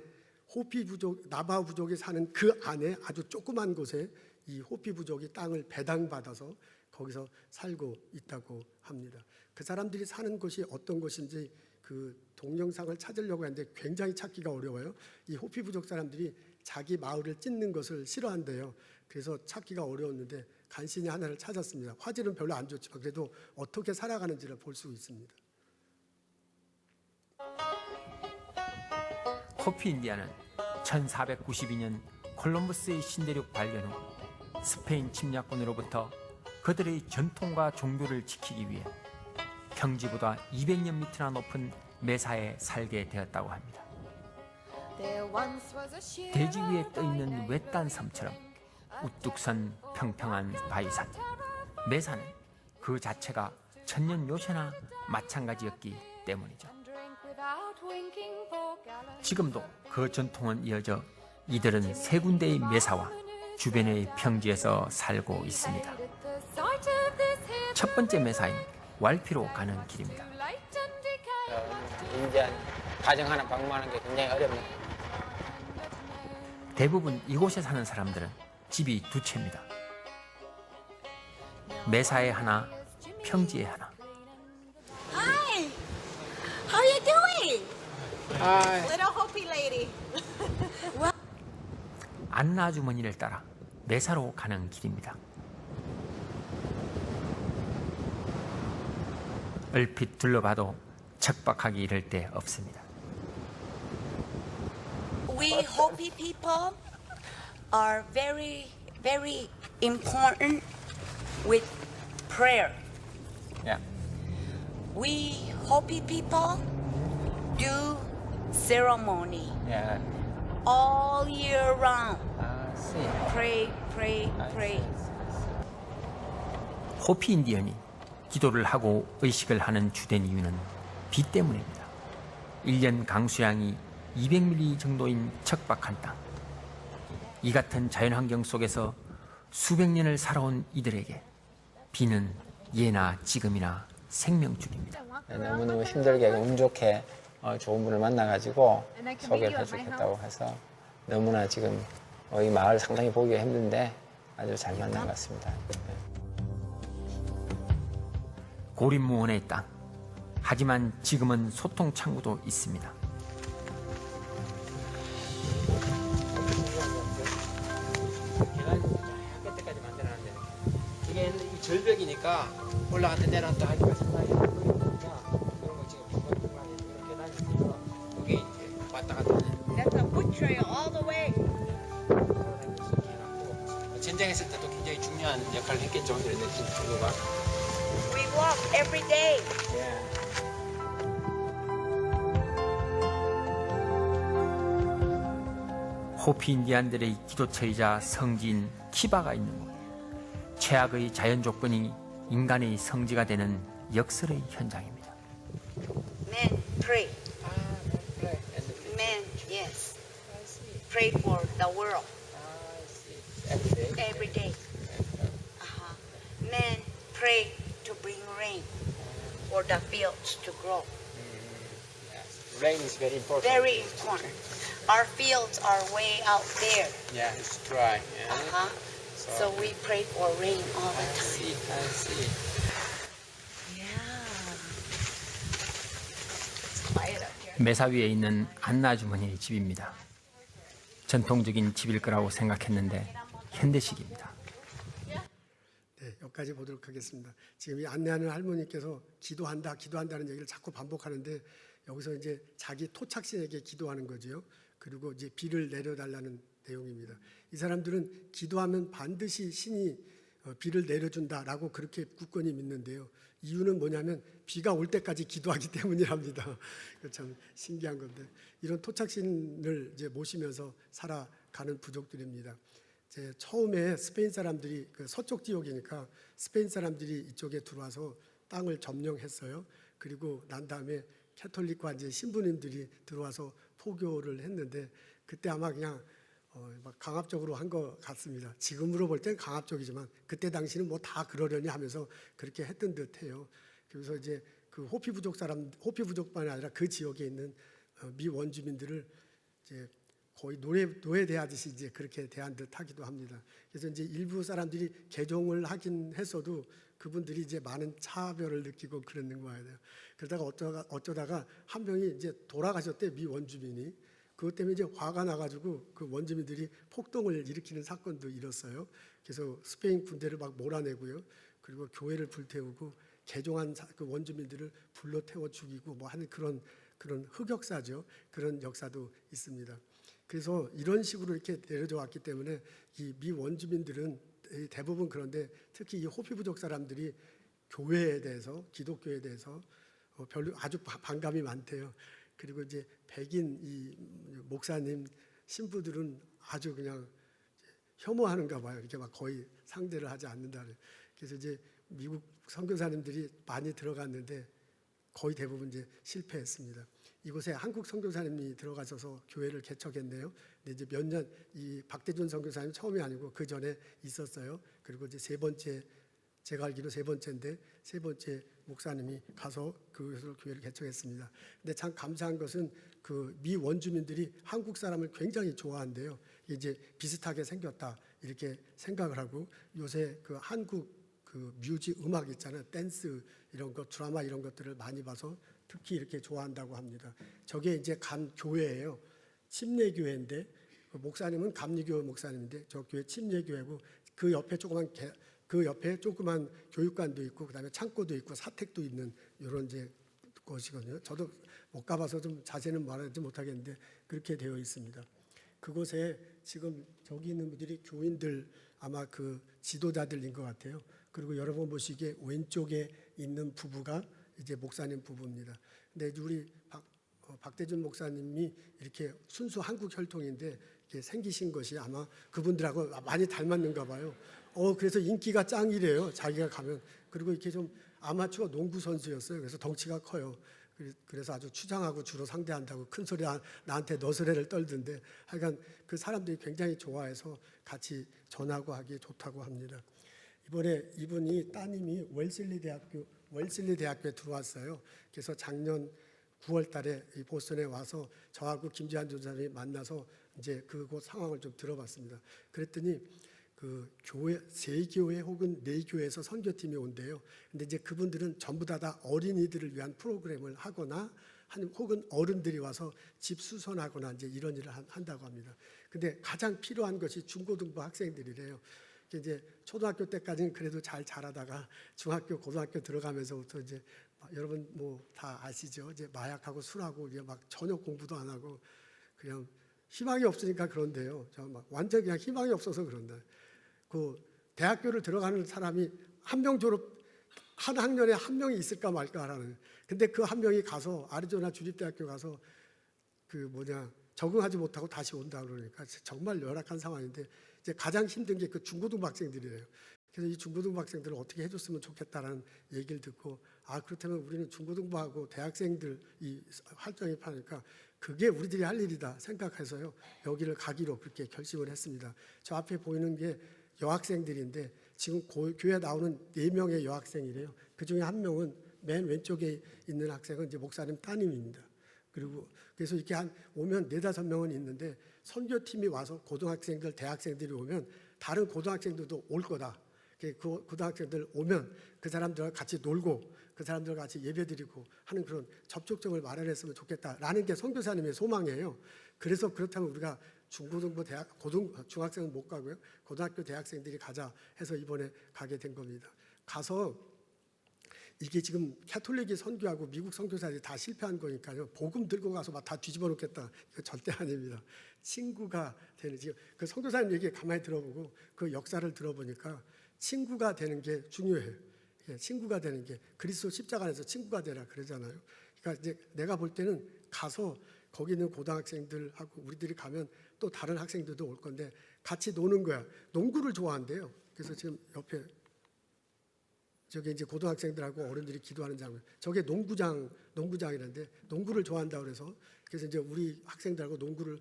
호피 부족, 나바호 부족이 사는 그 안에 아주 조그만 곳에 이 호피 부족이 땅을 배당받아서 거기서 살고 있다고 합니다. 그 사람들이 사는 곳이 어떤 곳인지 그 동영상을 찾으려고 하는데 굉장히 찾기가 어려워요. 이 호피 부족 사람들이 자기 마을을 찢는 것을 싫어한대요. 그래서 찾기가 어려웠는데 간신히 하나를 찾았습니다. 화질은 별로 안 좋지만 그래도 어떻게 살아가는지를 볼 수 있습니다. 호피 인디아는 1492년 콜럼버스의 신대륙 발견 후 스페인 침략군으로부터 그들의 전통과 종교를 지키기 위해 평지보다 200년 밑이나 높은 메사에 살게 되었다고 합니다. 대지 위에 떠있는 외딴 섬처럼 우뚝 선 평평한 바위산, 메사는 그 자체가 천년 요새나 마찬가지였기 때문이죠. 지금도 그 전통은 이어져 이들은 세 군데의 메사와 주변의 평지에서 살고 있습니다. 첫 번째 메사인 왈피로 가는 길입니다. 인디안 가정 하나 방문하는 게 굉장히 어렵네요. 대부분 이곳에 사는 사람들은 집이 두 채입니다. 메사에 하나, 평지에 하나. Hi, how you doing? 아, Little Hopi lady. 안나 아주머니를 따라 메사로 가는 길입니다. 얼핏 둘러봐도 척박하기 이를 데 없습니다. We Hopi people are very, very important with prayer. 야, We Hopi people do ceremony 야, all year round. 씨. Pray, pray, pray. 호피 인디언이 기도를 하고 의식을 하는 주된 이유는 비 때문입니다. 1년 강수량이 200mm 정도인 척박한 땅. 이 같은 자연환경 속에서 수백 년을 살아온 이들에게 비는 예나 지금이나 생명줄입니다. 너무너무 힘들게 운 좋게 좋은 분을 만나가지고 And I can meet 소개를 you 할 at 수 my 있겠다고 해서 너무나 지금 이 마을 상당히 보기가 힘든데 아주 잘 만난 것 같습니다. 고립무원의 땅. 하지만 지금은 소통 창구도 있습니다. 끝까지 만들어놨는데 이게 이 절벽이니까 올라갔다 내려갔다 하기가 상당히 힘드니까 그런 거 지금 이렇게 계단이 있어서 여기 이제 왔다 갔다 하는 That's a wood trail all the way. 전쟁했을 때도 굉장히 중요한 역할을 했겠죠. 이런 친구가. We walk every day. 호피 인디안들의 기도처이자 성지인 키바가 있는 곳. 최악의 자연 조건이 인간의 성지가 되는 역설의 현장입니다. Men pray. Men, yes. Pray for the world every day. Men pray to bring rain for the fields to grow. Rain is very important. Very important. Our fields are way out there. Yeah, it's dry. Yeah. Uh-huh. So we pray for rain all the I time. see, I see. Yeah. quiet up here. 매사 위에 있는 안나 아주머니의 집입니다. 전통적인 집일 거라고 생각했는데 현대식입니다. 네, 여기까지 보도록 하겠습니다. 지금 이 안내하는 할머니께서 기도한다는 얘기를 자꾸 반복하는데 여기서 이제 자기 토착신에게 기도하는 거지요. 그리고 이제 비를 내려달라는 내용입니다. 이 사람들은 기도하면 반드시 신이 비를 내려준다라고 그렇게 굳건히 믿는데요. 이유는 뭐냐면 비가 올 때까지 기도하기 때문이랍니다. 참 신기한 건데 이런 토착신을 이제 모시면서 살아가는 부족들입니다. 이제 처음에 스페인 사람들이 서쪽 지역이니까 스페인 사람들이 이쪽에 들어와서 땅을 점령했어요. 그리고 난 다음에 캐톨릭과 이제 신부님들이 들어와서 포교를 했는데 그때 아마 그냥 막 강압적으로 한 것 같습니다. 지금으로 볼 땐 강압적이지만 그때 당시는 뭐 다 그러려니 하면서 그렇게 했던 듯해요. 그래서 이제 그 호피 부족뿐만 아니라 그 지역에 있는 미 원주민들을 이제 거의 노예 대하듯이 이제 그렇게 대한 듯하기도 합니다. 그래서 이제 일부 사람들이 개종을 하긴 했어도 그분들이 이제 많은 차별을 느끼고 그러는 거예요. 그러다가 어쩌다가 한 명이 이제 돌아가셨대, 미 원주민이. 그것 때문에 이제 화가 나가지고 그 원주민들이 폭동을 일으키는 사건도 일었어요. 그래서 스페인 군대를 막 몰아내고요. 그리고 교회를 불태우고 개종한 그 원주민들을 불러 태워 죽이고 뭐 하는 그런 흑역사죠. 그런 역사도 있습니다. 그래서 이런 식으로 이렇게 내려져 왔기 때문에 이 미 원주민들은 대부분 그런데 특히 이 호피 부족 사람들이 교회에 대해서 기독교에 대해서 별로 아주 반감이 많대요. 그리고 이제 백인 이 목사님 신부들은 아주 그냥 혐오하는가 봐요. 이렇게 막 거의 상대를 하지 않는다. 그래서 이제 미국 선교사님들이 많이 들어갔는데 거의 대부분 이제 실패했습니다. 이곳에 한국 선교사님이 들어가셔서 교회를 개척했네요. 근데 이제 몇 년 이 박대준 선교사님 처음이 아니고 그 전에 있었어요. 그리고 이제 세 번째 제가 알기로 세 번째인데 세 번째 목사님이 가서 그것을 교회를 개척했습니다. 근데 참 감사한 것은 그 미 원주민들이 한국 사람을 굉장히 좋아한대요. 이제 비슷하게 생겼다 이렇게 생각을 하고 요새 그 한국 그 뮤직 음악 있잖아요. 댄스 이런 거 드라마 이런 것들을 많이 봐서 특히 이렇게 좋아한다고 합니다. 저게 이제 간 교회예요. 침례교회인데 그 목사님은 감리교 목사님인데 저 교회 침례교회고 그 옆에 조그만 교육관도 있고 그다음에 창고도 있고 사택도 있는 이런 이제 것이거든요. 저도 못 가봐서 좀 자세는 말하지 못하겠는데 그렇게 되어 있습니다. 그곳에 지금 저기 있는 분들이 교인들 아마 그 지도자들인 것 같아요. 그리고 여러분 보시기에 왼쪽에 있는 부부가 이제 목사님 부부입니다. 근데 우리 박대준 목사님이 이렇게 순수 한국 혈통인데 이렇게 생기신 것이 아마 그분들하고 많이 닮았는가 봐요. 그래서 인기가 짱이래요. 자기가 가면. 그리고 이렇게 좀 아마추어 농구 선수였어요. 그래서 덩치가 커요. 그래서 아주 추장하고 주로 상대한다고 큰 소리 나한테 너스레를 떨던데 하여간 그 사람들이 굉장히 좋아해서 같이 전하고 하기 좋다고 합니다. 이번에 이분이 따님이 웰슬리 대학교에 들어왔어요. 그래서 작년 9월 달에 이 보스턴에 와서 저하고 김재한 전사님이 만나서 이제 그곳 상황을 좀 들어봤습니다. 그랬더니 그 교회, 세 교회 혹은 네 교회에서 선교팀이 온대요. 근데 이제 그분들은 전부 다 어린이들을 위한 프로그램을 하거나 혹은 어른들이 와서 집 수선하거나 이제 이런 일을 한다고 합니다. 근데 가장 필요한 것이 중고등부 학생들이래요. 이제 초등학교 때까지는 그래도 잘 자라다가 중학교, 고등학교 들어가면서부터 이제 여러분 뭐 다 아시죠? 이제 마약하고 술하고 이제 막 전혀 공부도 안 하고 그냥 희망이 없으니까 그런데요. 저 막 완전 그냥 희망이 없어서 그런다. 그 대학교를 들어가는 사람이 한 명 한 학년에 한 명이 있을까 말까라는. 근데 그 한 명이 가서 아리조나 주립대학교 가서 적응하지 못하고 다시 온다 그러니까 정말 열악한 상황인데 이제 가장 힘든 게 그 중고등부 학생들이래요. 그래서 이 중고등부 학생들을 어떻게 해줬으면 좋겠다라는 얘기를 듣고 그렇다면 우리는 중고등부하고 대학생들 이 활동에 파니까 그게 우리들이 할 일이다 생각해서요 여기를 가기로 그렇게 결심을 했습니다. 저 앞에 보이는 게 여학생들인데 지금 교회에 나오는 4명의 여학생이래요. 그 중에 한 명은 맨 왼쪽에 있는 학생은 이제 목사님 따님입니다. 그리고 그래서 이렇게 오면 4-5명은 있는데 선교팀이 와서 고등학생들, 대학생들이 오면 다른 고등학생들도 올 거다. 그 고등학생들 오면 그 사람들과 같이 놀고 그 사람들과 같이 예배드리고 하는 그런 접촉점을 마련했으면 좋겠다라는 게 선교사님의 소망이에요. 그래서 그렇다면 우리가 중고등부, 중학생은 못 가고요. 고등학교 대학생들이 가자 해서 이번에 가게 된 겁니다. 가서 이게 지금 캐톨릭이 선교하고 미국 선교사들이 다 실패한 거니까요. 복음 들고 가서 막 다 뒤집어 놓겠다. 이거 절대 아닙니다. 친구가 되는 지금 그 선교사님 얘기 가만히 들어보고 그 역사를 들어보니까 친구가 되는 게 중요해요. 친구가 되는 게 그리스도 십자가 안에서 친구가 되라 그러잖아요. 그러니까 이제 내가 볼 때는 가서 거기 있는 고등학생들하고 우리들이 가면 또 다른 학생들도 올 건데 같이 노는 거야. 농구를 좋아한대요. 그래서 지금 옆에 저게 이제 고등학생들하고 어른들이 기도하는 장면. 저게 농구장이란데 농구를 좋아한다 그래서 이제 우리 학생들하고 농구를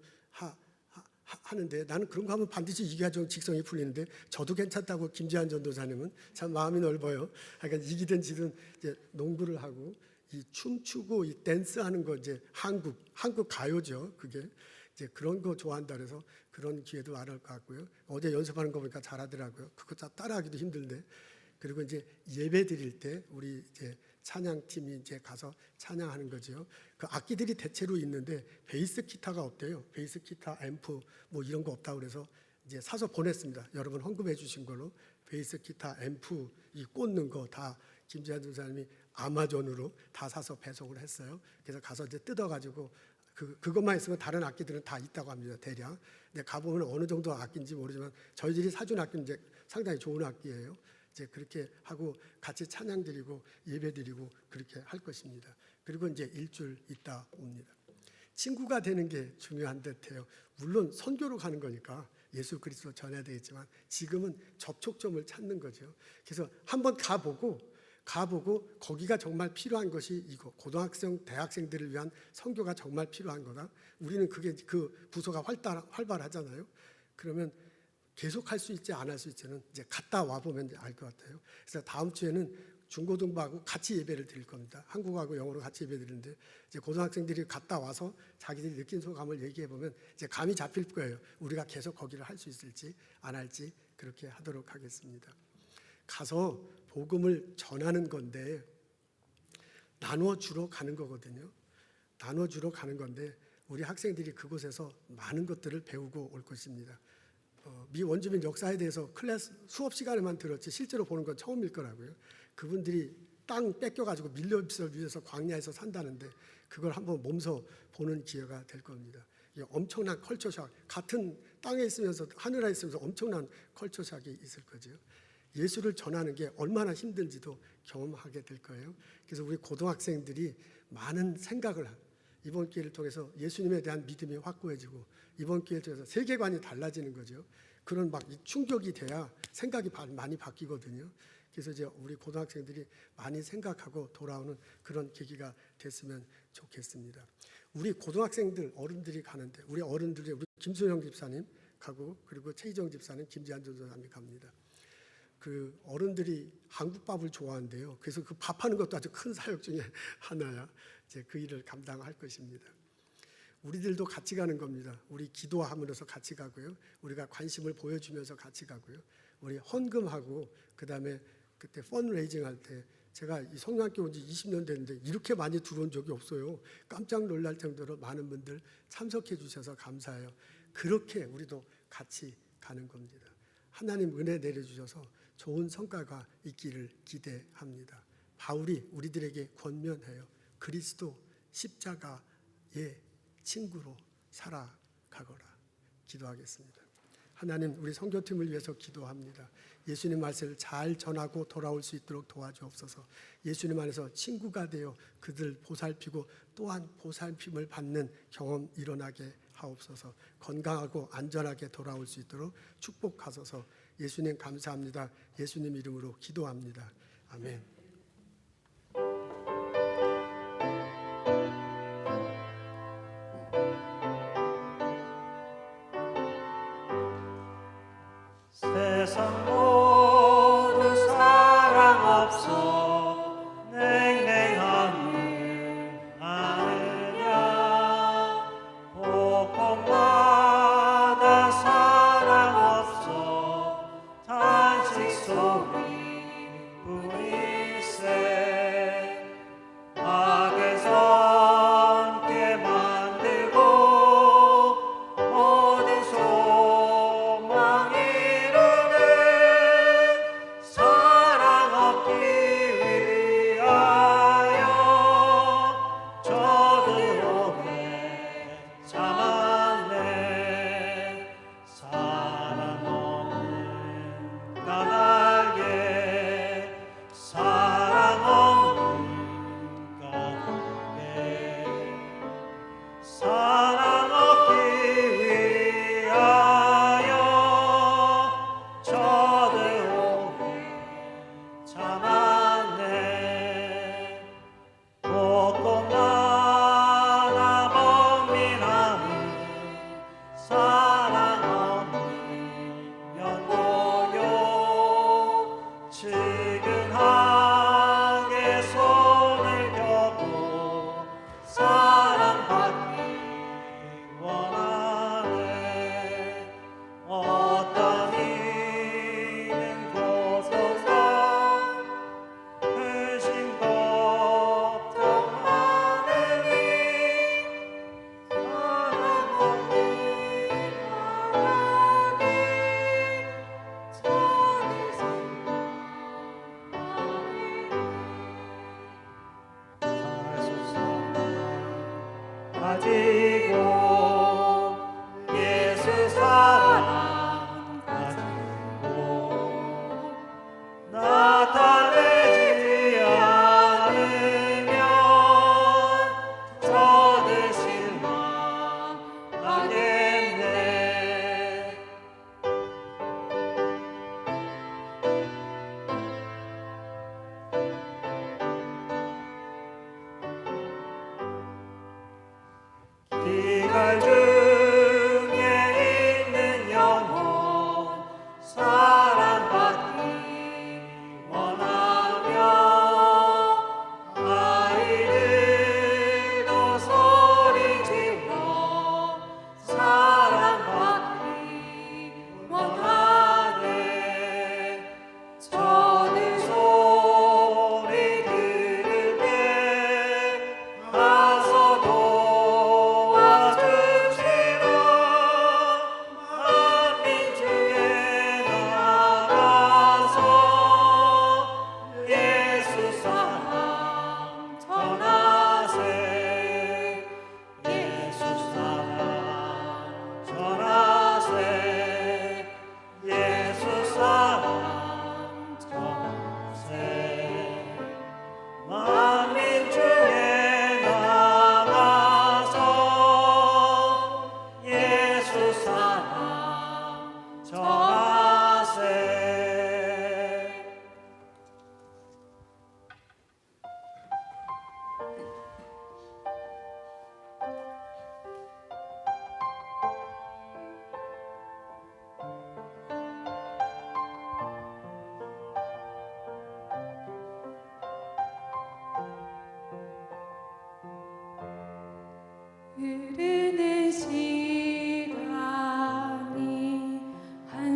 하는데 나는 그런 거 하면 반드시 이겨야 좀 직성이 풀리는데 저도 괜찮다고 김재한 전도사님은 참 마음이 넓어요. 그러니까 이기든 지든 이제 농구를 하고 이 춤추고 이 댄스하는 거 이제 한국 가요죠. 그게 이제 그런 거 좋아한다 그래서 그런 기회도 안 할 것 같고요. 어제 연습하는 거 보니까 잘하더라고요. 그거 따라하기도 힘든데. 그리고 이제 예배 드릴 때 우리 이제 찬양팀이 이제 가서 찬양하는 거죠. 그 악기들이 대체로 있는데 베이스 기타가 없대요. 베이스 기타, 앰프 뭐 이런 거 없다고 그래서 이제 사서 보냈습니다. 여러분 헌금해 주신 걸로 베이스 기타, 앰프 이 꽂는 거 다 김재한 전사님이 아마존으로 다 사서 배송을 했어요. 그래서 가서 이제 뜯어가지고 그것만 있으면 다른 악기들은 다 있다고 합니다. 대략. 근데 가보면 어느 정도 악기인지 모르지만 저희들이 사준 악기는 이제 상당히 좋은 악기예요. 이제 그렇게 하고 같이 찬양 드리고 예배 드리고 그렇게 할 것입니다. 그리고 이제 일주일 있다 옵니다. 친구가 되는 게 중요한 듯해요. 물론 선교로 가는 거니까 예수 그리스도 전해야 되겠지만 지금은 접촉점을 찾는 거죠. 그래서 한번 가보고 거기가 정말 필요한 것이 이거 고등학생, 대학생들을 위한 선교가 정말 필요한 거다. 우리는 그게 그 부서가 활발하잖아요. 그러면 계속 할 수 있지 안 할 수 있지는 이제 갔다 와 보면 알 것 같아요. 그래서 다음 주에는 중고등부하고 같이 예배를 드릴 겁니다. 한국하고 영어로 같이 예배 드리는데 이제 고등학생들이 갔다 와서 자기들이 느낀 소감을 얘기해 보면 이제 감이 잡힐 거예요. 우리가 계속 거기를 할 수 있을지 안 할지 그렇게 하도록 하겠습니다. 가서 복음을 전하는 건데 나누어 주러 가는 거거든요. 나누어 주러 가는 건데 우리 학생들이 그곳에서 많은 것들을 배우고 올 것입니다. 미 원주민 역사에 대해서 클래스 수업 시간에만 들었지 실제로 보는 건 처음일 거라고요. 그분들이 땅 뺏겨가지고 밀렵시설 위해서 광야에서 산다는데 그걸 한번 몸소 보는 기회가 될 겁니다. 엄청난 컬처샥, 같은 땅에 있으면서 하늘에 있으면서 엄청난 컬처샥이 있을 거죠. 예수를 전하는 게 얼마나 힘든지도 경험하게 될 거예요. 그래서 우리 고등학생들이 많은 생각을 이번 기회를 통해서 예수님에 대한 믿음이 확고해지고 이번 기회를 통해서 세계관이 달라지는 거죠. 그런 막 충격이 돼야 생각이 많이 바뀌거든요. 그래서 이제 우리 고등학생들이 많이 생각하고 돌아오는 그런 계기가 됐으면 좋겠습니다. 우리 고등학생들 어른들이 가는데 우리 어른들이 우리 김소영 집사님 가고 그리고 최희정 집사님, 김지한 전도사님이 갑니다. 그 어른들이 한국밥을 좋아한대요. 그래서 그 밥하는 것도 아주 큰 사역 중에 하나야. 이제 그 일을 감당할 것입니다. 우리들도 같이 가는 겁니다. 우리 기도하면서 같이 가고요. 우리가 관심을 보여주면서 같이 가고요. 우리 헌금하고 그다음에 그때 펀레이징 할 때 제가 이 성랑교회 온 지 20년 됐는데 이렇게 많이 들어온 적이 없어요. 깜짝 놀랄 정도로 많은 분들 참석해 주셔서 감사해요. 그렇게 우리도 같이 가는 겁니다. 하나님 은혜 내려주셔서 좋은 성과가 있기를 기대합니다. 바울이 우리들에게 권면해요. 그리스도 십자가의 친구로 살아가거라. 기도하겠습니다. 하나님, 우리 선교팀을 위해서 기도합니다. 예수님 말씀을 잘 전하고 돌아올 수 있도록 도와주옵소서. 예수님 안에서 친구가 되어 그들 보살피고 또한 보살핌을 받는 경험 일어나게 하옵소서. 건강하고 안전하게 돌아올 수 있도록 축복하소서. 예수님 감사합니다. 예수님 이름으로 기도합니다. 아멘. 세상 모두 사랑 없어 냉랭함을 아느냐 곳곳마다 사랑 없어 탄식 소리뿐이야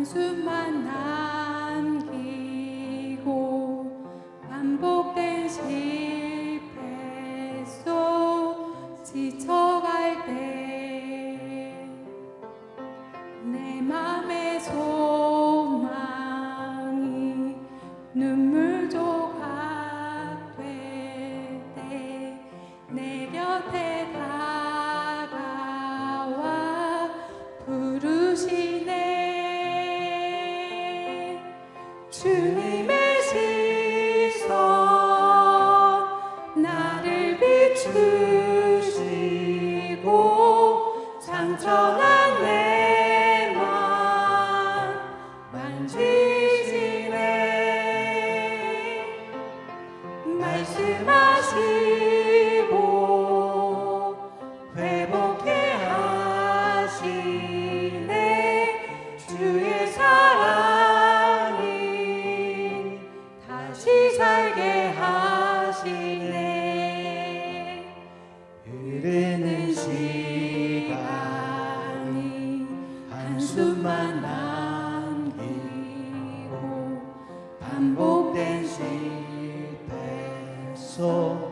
한숨만 남기고 반복된 실패 속 지쳐갈 때 내 맘의 소망이 눈물 조각 될 때 내 곁에 다가와 부르시네. 주님의 시선 나를 비추시고 상처난 내 맘 만지시네. 말씀하시고 회복해 하시네. 주의 사랑이 다시 살게 하시네. 흐르는 시간이 한숨만 남기고 반복된 실패 속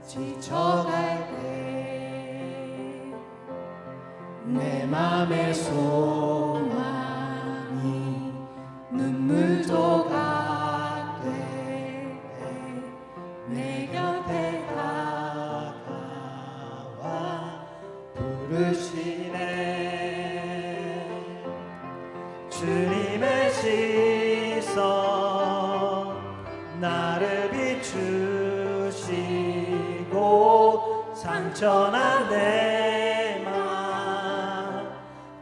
지쳐갈 때 내 맘의 소망이 눈물 조각 될 때 내 곁에 다가와 부르시네. 주님의 시선 나를 비추시고 상처난 내 맘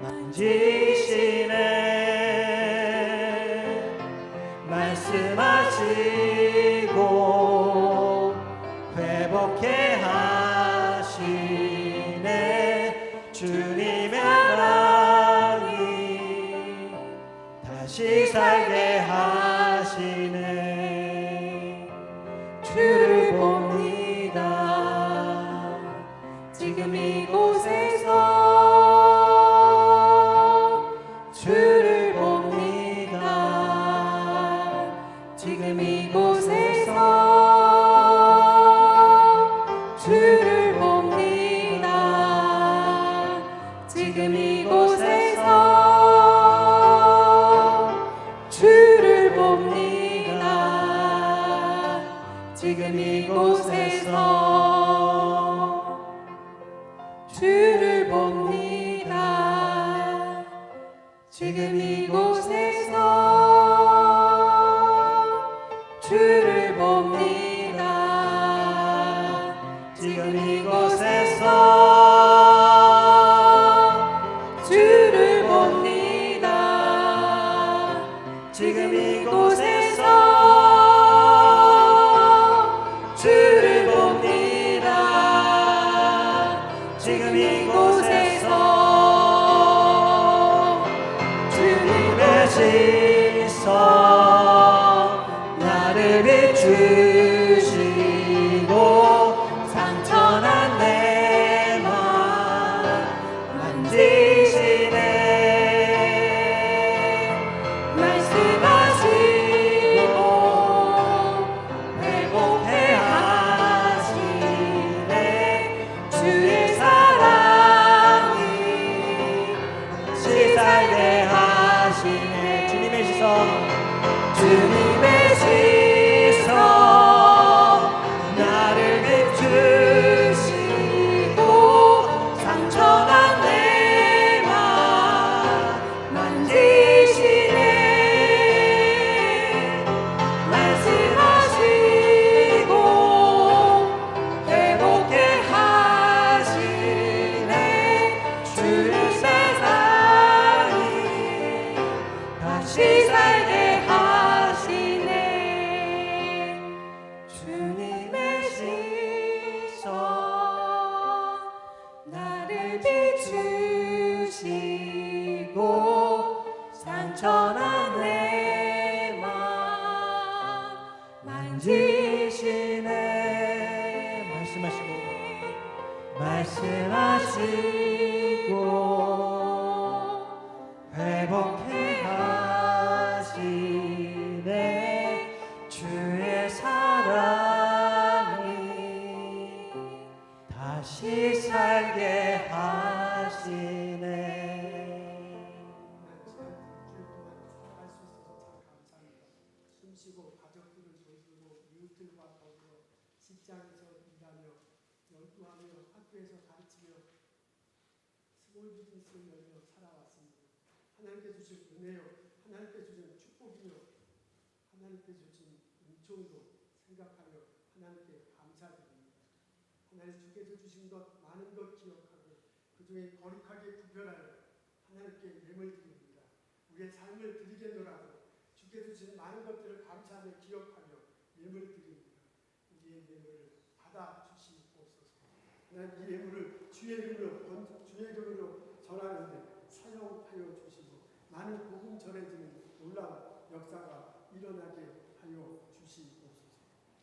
만지시네. 말씀하시고 회복해 하시네. 주님의 사랑이 다시 살게 하시네. 주를 봅니다. 지금 이곳에서 주를 봅니다. 지금 이곳에서 주를 봅니다. 지금 이곳에서 주를 봅니다. 지금 이곳에서 주를 봅니다. 지금 이곳에서 주를 봅니다. 지금 이곳에서 주를 봅니다. 지금 이곳에서 주를 봅니다. 지금 이곳에서 주님의 시선 나를 비추시고 상처난 내 맘 만지시네. 말씀하시고 회복해 하시네. 주의 사랑이 다시 살게 하시네. 주님의 시선 주님의 시선 나를 비추시고 상처난 내 맘 만지시네. 말씀하시고 회복해 하시네. 주의 사랑이 다시 살게 하시네. 주님의 시선 나를 비추시고 상처난 내 맘 만지시네. 말씀하시고 회복해 이웃들과 더불어 직장에서 일하며 연구하며 학교에서 가르치며 스몰 비즈니스를 열며 살아왔습니다. 하나님께 주신 은혜요, 하나님께 주신 축복이요, 하나님께 주신 은총도 생각하며 하나님께 감사드립니다. 하나님 주께서 주신 것 많은 것 기억하고 그 중에 거룩하게 구별하여 하나님께 예물 드립니다. 우리의 삶을 드리겠노라고 주께서 주신 많은 것들을 감사하며 기억하며 예물 드립니다. 우리의 예물을 받아 주시옵소서. 하나님 이 예물을 주의 이름으로 전하는데 사용하여 주시고 많은 복음 전해지는 놀라운 역사가 일어나게 하여 주시옵소서.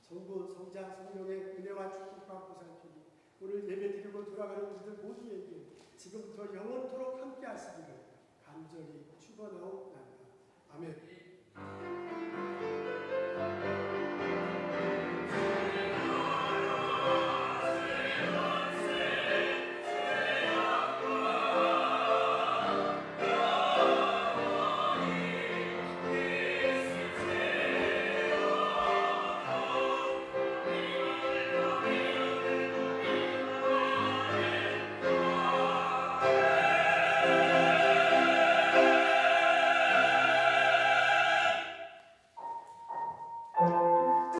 성부, 성자, 성령의 은혜와 축복과 보살핌이 오늘 예배드리고 돌아가는 우리들 모두에게 지금부터 영원토록 함께 하시기를 간절히 축원하옵나이다.